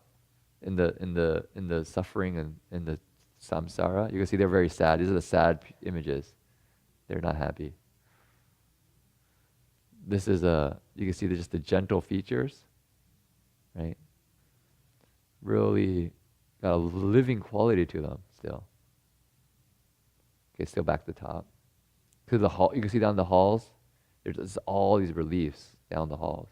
in the suffering and in the samsara. You can see they're very sad. These are the sad images. They're not happy. This is you can see just the gentle features, right? Really got a living quality to them still. Okay, still back to the top. To the hall, you can see down the halls, there's all these reliefs down the halls.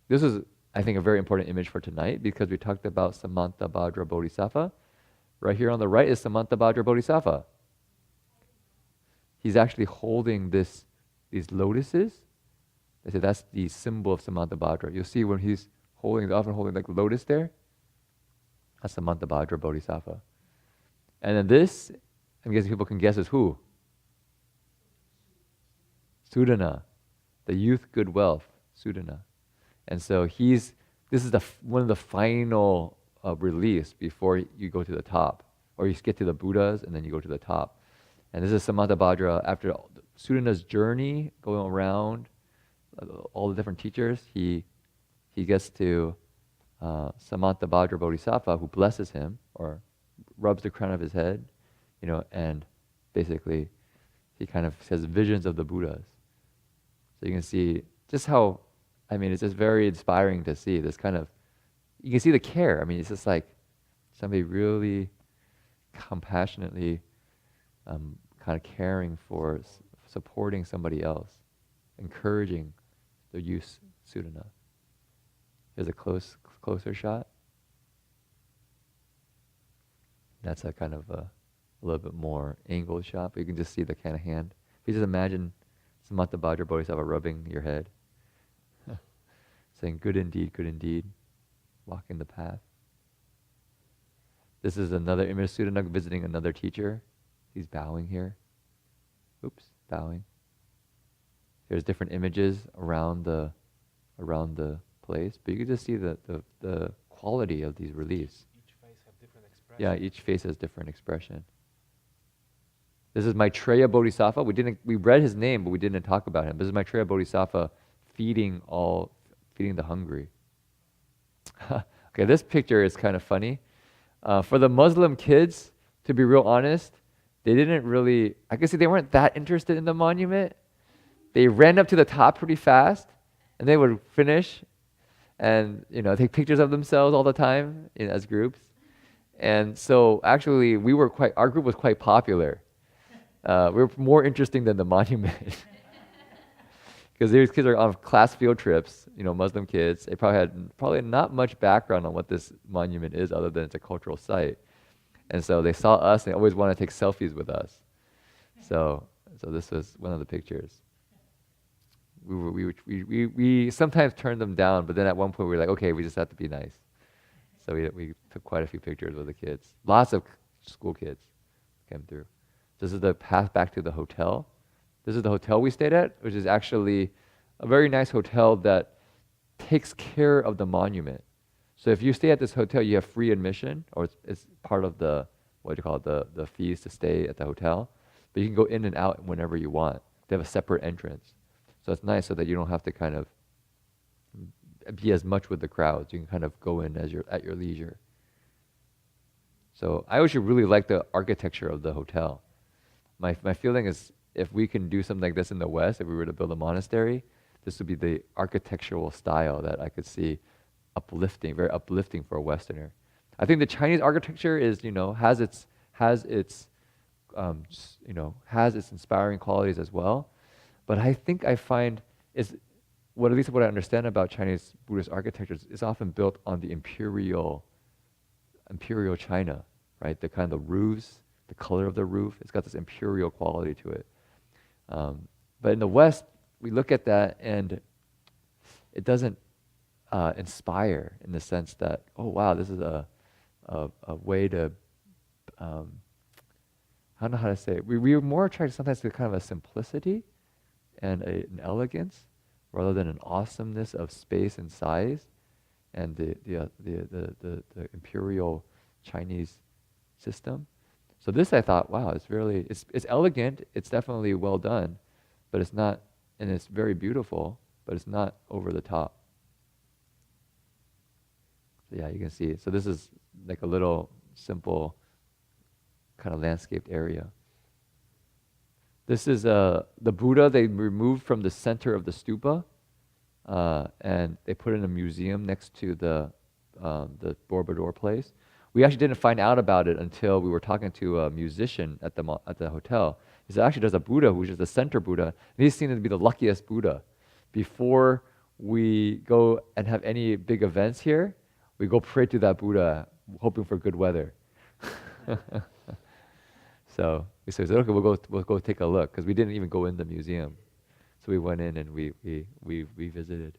This is, I think, a very important image for tonight because we talked about Samantabhadra Bodhisattva. Right here on the right is Samantabhadra Bodhisattva. He's actually holding these lotuses. They say that's the symbol of Samantabhadra. You'll see when he's often holding like lotus there, that's Samantabhadra Bodhisattva. And then this, I'm guessing people can guess is who? Sudana, the youth good wealth, Sudana. And so this is one of the final reliefs before you go to the top. Or you get to the Buddhas and then you go to the top. And this is Samantabhadra. After Sudana's journey, going around all the different teachers, he gets to Samantabhadra Bodhisattva, who blesses him, or rubs the crown of his head, and basically he kind of has visions of the Buddhas. So you can see just how, it's just very inspiring to see this kind of, you can see the care. It's just like somebody really compassionately kind of caring for, supporting somebody else, encouraging the use Sudana. Here's a closer shot. That's a kind of a little bit more angled shot, but you can just see the kind of hand. If you just imagine Samatha Bhadra Bodhisattva rubbing your head, saying, good indeed, walking the path. This is another image, Sudanug visiting another teacher. He's bowing here. Oops, bowing. There's different images around the place, but you can just see the quality of these reliefs. Each face have different expression. Yeah, each face has different expression. This is Maitreya Bodhisattva. We read his name, but we didn't talk about him. This is Maitreya Bodhisattva feeding the hungry. Okay, this picture is kind of funny. For the Muslim kids, to be real honest, they didn't really, I can see they weren't that interested in the monument. They ran up to the top pretty fast, and they would finish and take pictures of themselves all the time as groups. And so actually our group was quite popular. We were more interesting than the monument. Because these kids are on class field trips, Muslim kids. They probably had not much background on what this monument is other than it's a cultural site. And so they saw us and they always wanted to take selfies with us. So this was one of the pictures. We sometimes turned them down, but then at one point we were like, okay, we just have to be nice. So we took quite a few pictures with the kids. Lots of school kids came through. This is the path back to the hotel. This is the hotel we stayed at, which is actually a very nice hotel that takes care of the monument. So if you stay at this hotel, you have free admission, or it's part of the, the fees to stay at the hotel. But you can go in and out whenever you want. They have a separate entrance. So it's nice so that you don't have to kind of be as much with the crowds. You can kind of go in as at your leisure. So I actually really like the architecture of the hotel. My feeling is if we can do something like this in the West, if we were to build a monastery, this would be the architectural style that I could see very uplifting for a Westerner. I think the Chinese architecture is, has its inspiring qualities as well. But I find at least what I understand about Chinese Buddhist architecture is often built on the imperial China, right? The kind of the roofs, the color of the roof, it's got this imperial quality to it. But in the West, we look at that and it doesn't inspire in the sense that, oh wow, this is a way to, I don't know how to say it. We are more attracted sometimes to kind of a simplicity and an elegance rather than an awesomeness of space and size and the imperial Chinese system. So this I thought, wow, it's elegant, it's definitely well done, but it's not, and it's very beautiful, but it's not over the top. So yeah, you can see. So this is like a little simple kind of landscaped area. This is the Buddha they removed from the center of the stupa, and they put it in a museum next to the Borobudur place. We actually didn't find out about it until we were talking to a musician at the hotel. He said, actually, there's a Buddha, which is the center Buddha, and he's seen to be the luckiest Buddha. Before we go and have any big events here, we go pray to that Buddha, hoping for good weather. So we said, okay, we'll go take a look, because we didn't even go in the museum. So we went in and we visited.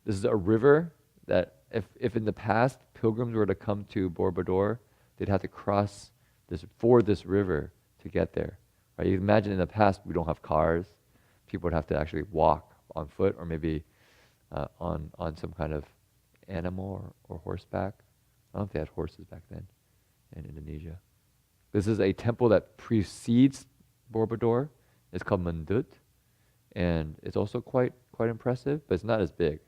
This is a river that if in the past pilgrims were to come to Borobudur, they'd have to cross this river to get there. Right? You imagine in the past we don't have cars. People would have to actually walk on foot or maybe on some kind of animal or horseback. I don't know if they had horses back then in Indonesia. This is a temple that precedes Borobudur. It's called Mendut, and it's also quite impressive, but it's not as big.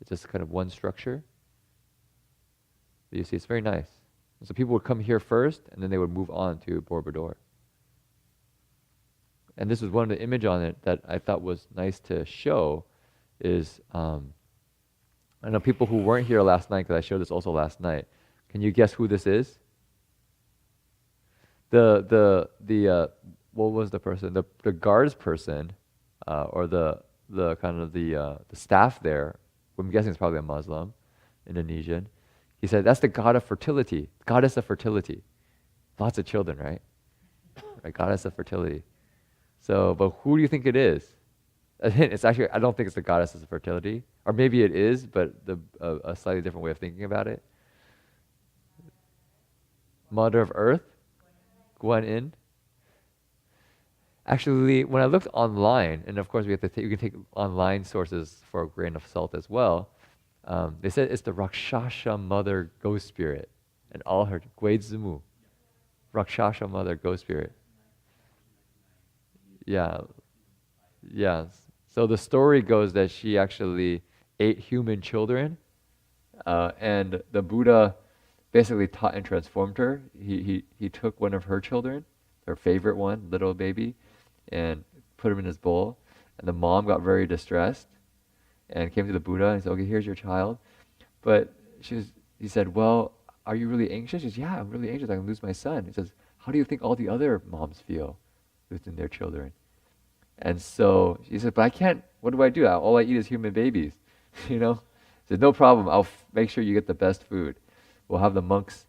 It's just kind of one structure. But you see, it's very nice. And so people would come here first, and then they would move on to Borobudur. And this was one of the image on it that I thought was nice to show is, I know people who weren't here last night, because I showed this also last night. Can you guess who this is? What was the person? The guards person, or the kind of the staff there. I'm guessing it's probably a Muslim, Indonesian. He said that's the god of fertility, goddess of fertility. Lots of children, right? Right, goddess of fertility. So, but who do you think it is? It's actually, I don't think it's the goddess of fertility. Or maybe it is, but a slightly different way of thinking about it. Mother of Earth, Guan Yin. Actually, when I looked online, and of course we can take online sources for a grain of salt as well, they said it's the Rakshasa mother ghost spirit, and all her Guizimu, Rakshasa mother ghost spirit. Yeah, So the story goes that she actually ate human children, and the Buddha basically taught and transformed her. He took one of her children, her favorite one, little baby, and put him in his bowl. And the mom got very distressed and came to the Buddha and said, okay, here's your child. But he said, well, are you really anxious? She said, yeah, I'm really anxious. I'm going to lose my son. He says, how do you think all the other moms feel losing their children? And so she said, but I can't, what do I do? All I eat is human babies, you know? He said, no problem. I'll make sure you get the best food. We'll have the monks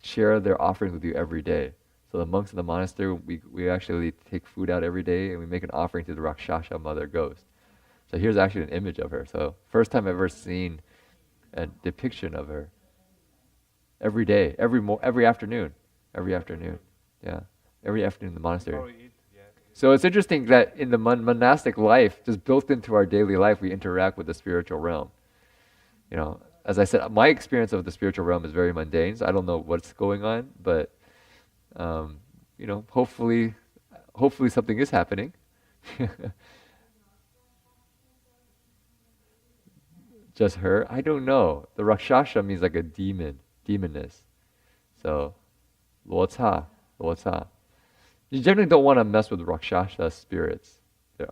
share their offerings with you every day. So the monks in the monastery, we actually take food out every day and we make an offering to the Rakshasa mother ghost. So here's actually an image of her. So first time I've ever seen a depiction of her. Every day, every afternoon. Yeah, every afternoon in the monastery. So it's interesting that in the monastic life, just built into our daily life, we interact with the spiritual realm. You know, as I said, my experience of the spiritual realm is very mundane, so I don't know what's going on, but you know, hopefully something is happening. Just her? I don't know. The Rakshasa means like a demoness. So, Luo Ca. You generally don't want to mess with Rakshasa spirits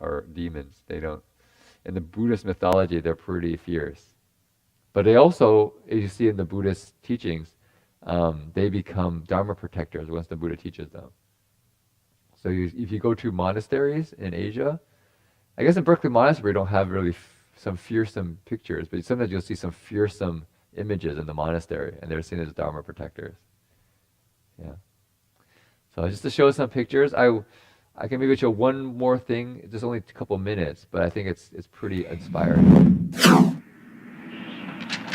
or demons. They don't. In the Buddhist mythology, they're pretty fierce. But they also, as you see in the Buddhist teachings, they become Dharma protectors once the Buddha teaches them. So if you go to monasteries in Asia, I guess in Berkeley Monastery we don't have really some fearsome pictures, but sometimes you'll see some fearsome images in the monastery, and they're seen as Dharma protectors. Yeah. So just to show some pictures, I can maybe show one more thing, just only a couple minutes, but I think it's pretty inspiring.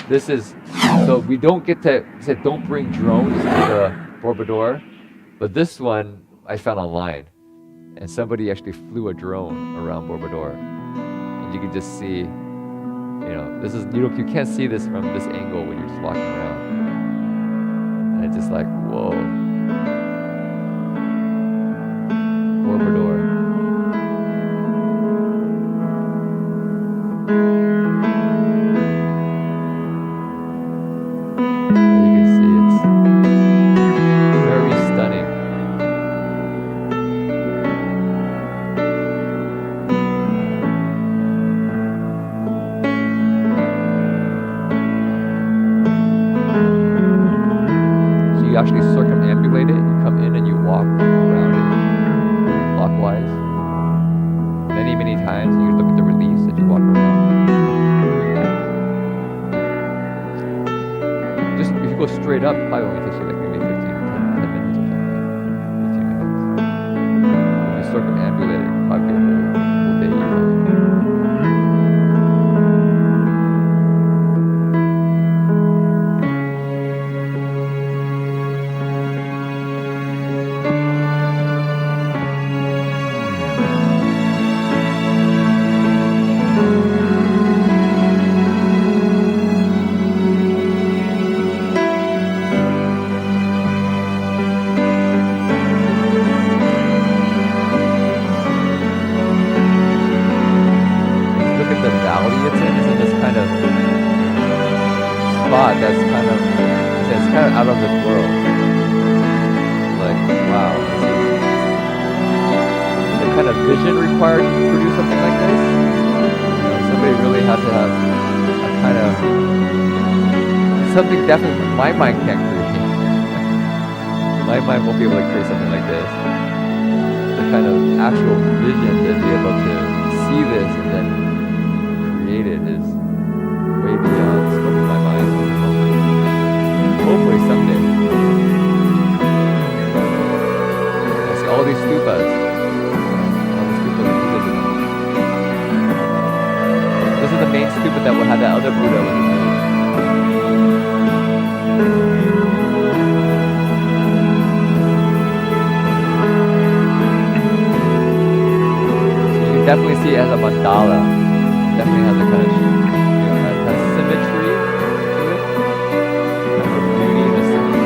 This is, so we don't get to, said don't bring drones to the Borobudur, but this one I found online, and somebody actually flew a drone around Borobudur, and you can just see, you know, this is, you can't see this from this angle when you're just walking around, and it's just like, whoa. Borobudur. You can see it's very stunning. So you actually circumambulate it, you come in and you walk around it clockwise. Many times, you look at the release and you walk around. Just if you go straight up, probably only takes you like maybe 10 minutes or something. 15 minutes. If you circumambulate it, probably a whole day easily. That's kind of, it's kind of out of this world. Like, wow, the kind of vision required to produce something like this. You know, somebody really had to have a kind of something definitely my mind can't create. My mind won't be able to create something like this. The kind of actual vision to be able to see this and then create it is way beyond the scope of my mind. Hopefully someday. stupas. This is the main stupa that will have that other Buddha was removed. So you can definitely see it as a mandala. Definitely has a kind of symmetry to it. Kind of a beauty and a symmetry.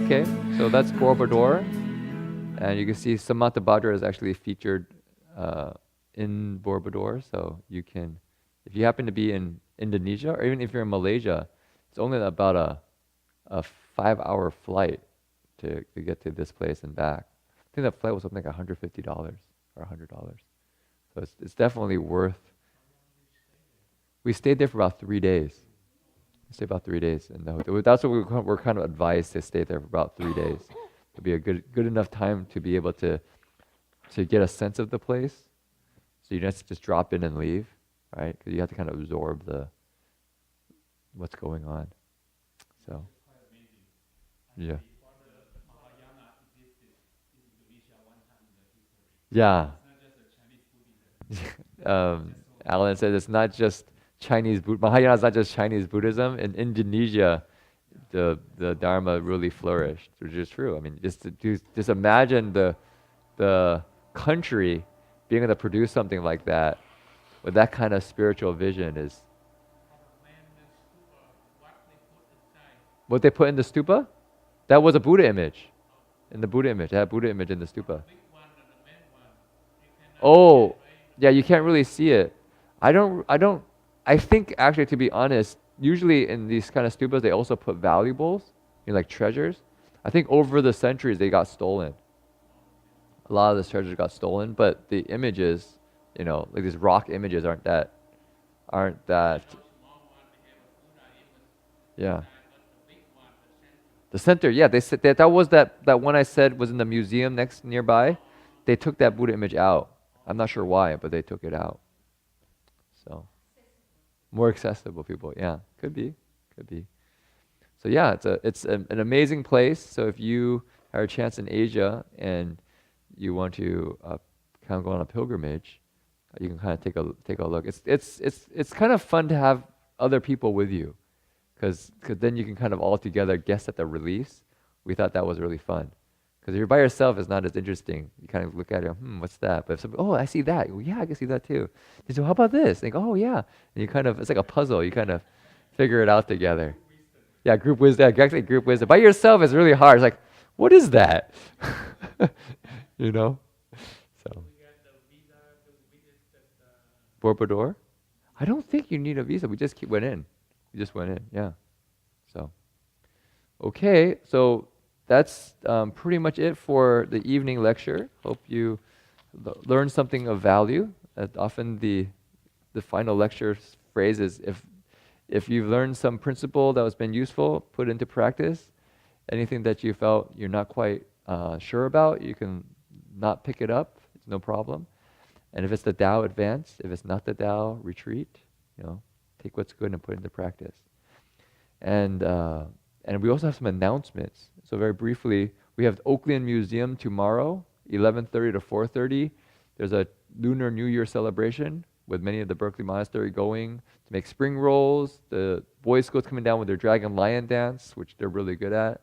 Okay, so that's Borobudur, and you can see Samantabhadra is actually featured in Borobudur, so you can, if you happen to be in Indonesia, or even if you're in Malaysia, it's only about a 5-hour flight to get to this place and back. I think that flight was something like $150 or $100. So it's definitely worth. We stayed there for about 3 days. Stay about 3 days in the hotel. That's what we're kind of advised to stay there for about 3 days. It'll be a good enough time to be able to get a sense of the place. So you don't just drop in and leave, right? Because you have to kind of absorb what's going on. So, yeah. Yeah. Alan said it's not just Chinese Mahayana is not just Chinese Buddhism. In Indonesia, the Dharma really flourished, which is true. I mean, just imagine the country being able to produce something like that with that kind of spiritual vision is. What they put in the stupa? That was a Buddha image. In the Buddha image, they had a Buddha image in the stupa. Oh, yeah, you can't really see it. I think actually, to be honest, usually in these kind of stupas, they also put valuables, like treasures. I think over the centuries, they got stolen. A lot of the treasures got stolen, but the images, like these rock images aren't that, yeah. The center, yeah, they said that was that one I said was in the museum nearby. They took that Buddha image out. I'm not sure why, but they took it out. So. More accessible people, yeah, could be. So yeah, it's an amazing place. So if you have a chance in Asia and you want to kind of go on a pilgrimage, you can kind of take a look. It's kind of fun to have other people with you, because then you can kind of all together guess at the release. We thought that was really fun. Because if you're by yourself, it's not as interesting. You kind of look at it, what's that? But if somebody, oh, I see that. Well, yeah, I can see that too. So how about this? Think, oh, yeah. And you kind of, it's like a puzzle. You kind of figure it out together. Yeah, group wisdom. Exactly, group wisdom. By yourself, it's really hard. It's like, what is that? So. Borobudur? I don't think you need a visa. We just went in. Yeah. So. Okay, so. That's pretty much it for the evening lecture. Hope you learned something of value. Often the final lecture phrase is, if you've learned some principle that has been useful, put into practice. Anything that you felt you're not quite sure about, you can not pick it up. It's no problem. And if it's the Tao, advance. If it's not the Tao, retreat. Take what's good and put it into practice. And we also have some announcements. So very briefly, we have the Oakland Museum tomorrow, 11:30 to 4:30. There's a Lunar New Year celebration with many of the Berkeley Monastery going to make spring rolls. The Boy Scouts coming down with their dragon lion dance, which they're really good at,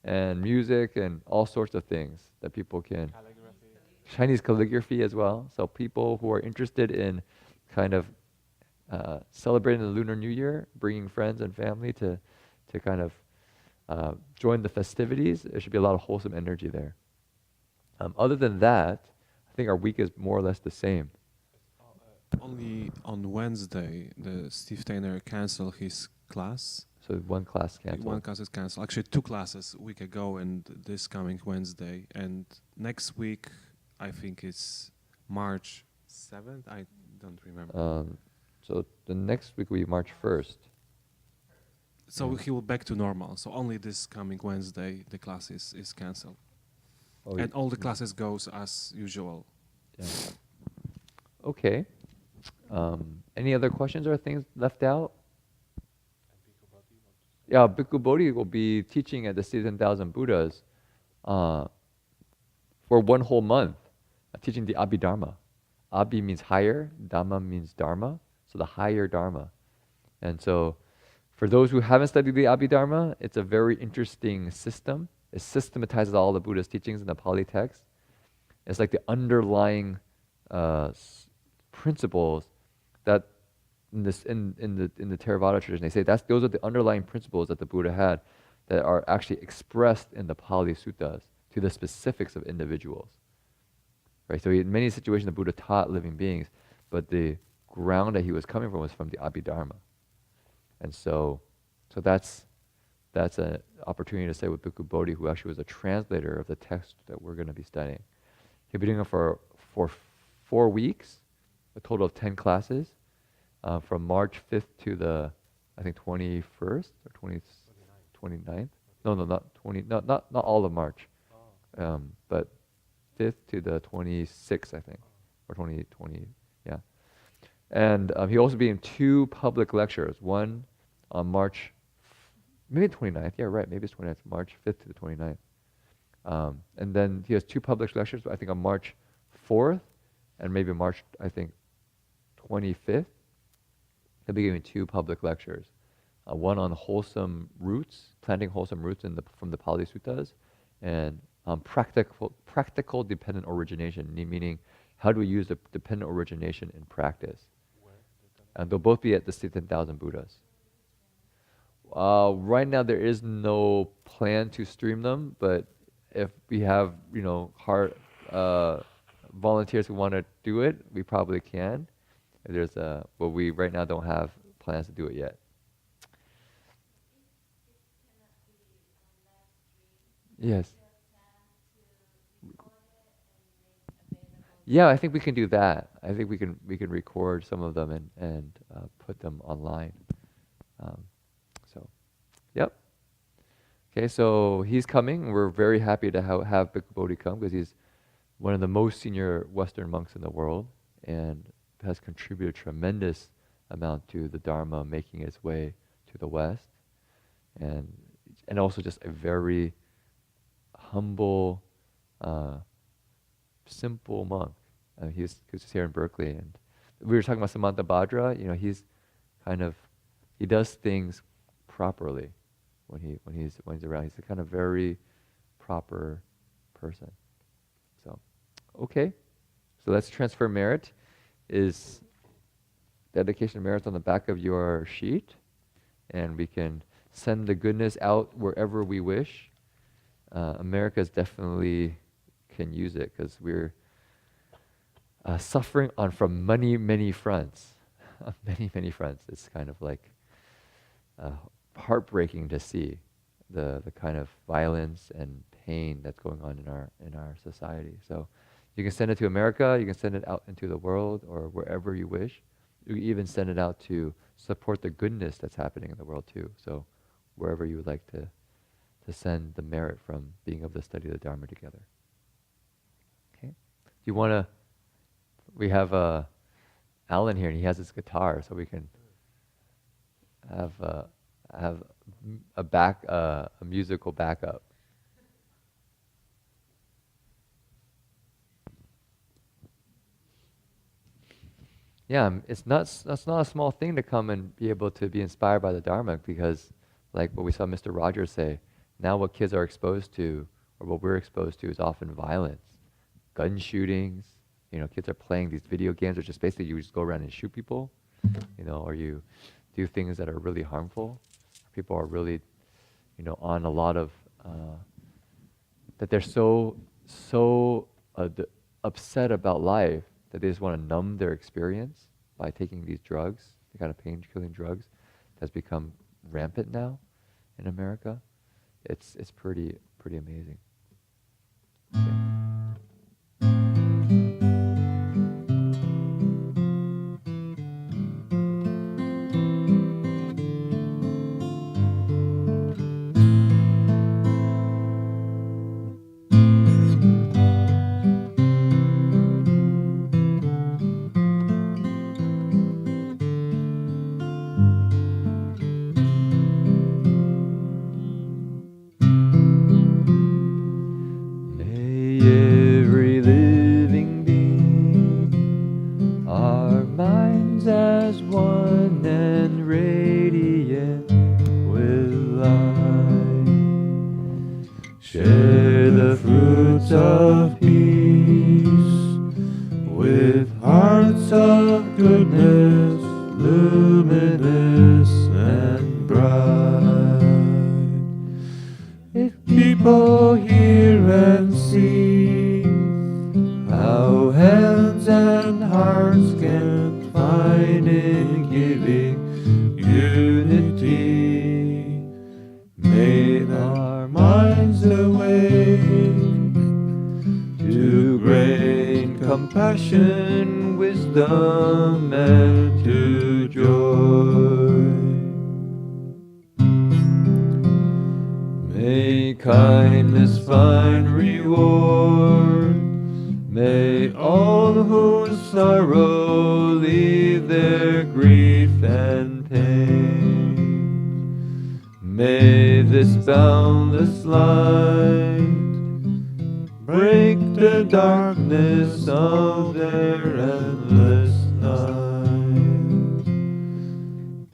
and music and all sorts of things that people can. Chinese calligraphy as well. So people who are interested in kind of celebrating the Lunar New Year, bringing friends and family to kind of join the festivities. There should be a lot of wholesome energy there. Other than that, I think our week is more or less the same. Only on Wednesday, Steve Tainer canceled his class. So one class canceled. One class is canceled. Actually, 2 classes a week ago and this coming Wednesday. And next week, I think it's March 7th. I don't remember. So the next week will be March 1st. So he will back to normal. So only this coming Wednesday the class is cancelled. Oh, And all the classes goes as usual. Yeah. Okay. Any other questions or things left out? Yeah, Bhikkhu Bodhi will be teaching at the 10,000 Buddhas for 1 whole month, teaching the Abhidharma. Abhi means higher, Dhamma means Dharma, so the higher Dharma. And so for those who haven't studied the Abhidharma, it's a very interesting system. It systematizes all the Buddha's teachings in the Pali text. It's like the underlying principles that in the Theravada tradition, they say those are the underlying principles that the Buddha had that are actually expressed in the Pali Suttas to the specifics of individuals. Right? So in many situations, the Buddha taught living beings, but the ground that he was coming from was from the Abhidharma. And so that's an opportunity to say with Bhikkhu Bodhi, who actually was a translator of the text that we're going to be studying. He'll be doing it for 4 weeks, a total of 10 classes, from March 5th to the, I think, 21st or 29th. No, not 20. Not all of March, but 5th to the 26th, I think, or 20, yeah. And he'll also be in 2 public lectures, one on March, maybe 29th, yeah, right, maybe it's 29th, March 5th to the 29th. And then he has 2 public lectures, I think on March 4th and maybe March, I think, 25th. He'll be giving 2 public lectures. One on wholesome roots, planting wholesome roots from the Pali Suttas, and practical dependent origination, meaning how do we use the dependent origination in practice? And they'll both be at the 10,000 Buddhas. Right now there is no plan to stream them, but if we have, volunteers who want to do it, we probably can. But we right now don't have plans to do it yet. Yes. Yeah, I think we can do that. I think we can record some of them and put them online. Yep. Okay, so he's coming. We're very happy to have Bhikkhu Bodhi come because he's one of the most senior Western monks in the world and has contributed a tremendous amount to the Dharma making its way to the West, and also just a very humble, simple monk. He's just here in Berkeley, and we were talking about Samantabhadra. He does things properly when he's around. He's a kind of very proper person. So, okay, so let's transfer merit. Is dedication of merit on the back of your sheet, and we can send the goodness out wherever we wish. America's definitely can use it because we're suffering from many fronts. many fronts. It's kind of like heartbreaking to see the kind of violence and pain that's going on in our society. So you can send it to America, you can send it out into the world or wherever you wish. You can even send it out to support the goodness that's happening in the world too. So wherever you would like to send the merit from being able to study the Dharma together. Okay. Do you want to, we have Alan here and he has his guitar, so we can have a musical backup. Yeah, that's not a small thing to come and be able to be inspired by the Dharma, because like what we saw Mr. Rogers say, now what kids are exposed to, or what we're exposed to, is often violence, gun shootings. Kids are playing these video games, which is basically you just go around and shoot people, or you do things that are really harmful. People are really, on a lot of, that they're so upset about life that they just want to numb their experience by taking these drugs, the kind of pain-killing drugs that's become rampant now in America. It's pretty amazing. Okay. with hearts of goodness, luminous and bright. If people hear and see how hands and hearts can find in giving unity, may our minds awake to great compassion, wisdom, and to joy. May kindness find reward. May all who sorrow leave their grief and pain. May this boundless light break the darkness of their endless night.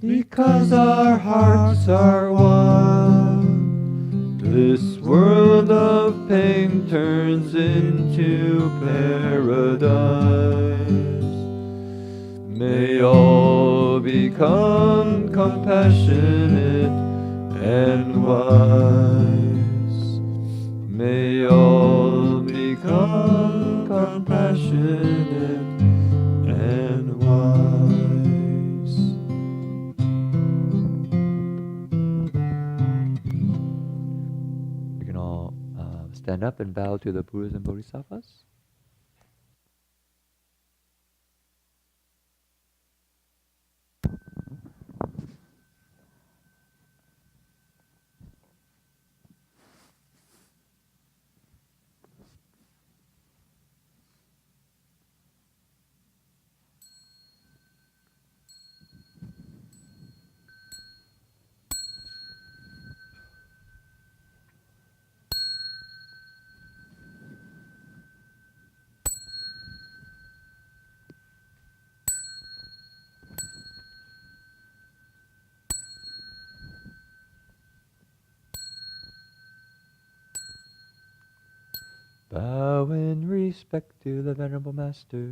Because our hearts are one, this world of pain turns into paradise. May all become compassionate and wise. May all become compassionate and wise. We can all stand up and bow to the Buddhas and Bodhisattvas. Bow in respect to the Venerable Master.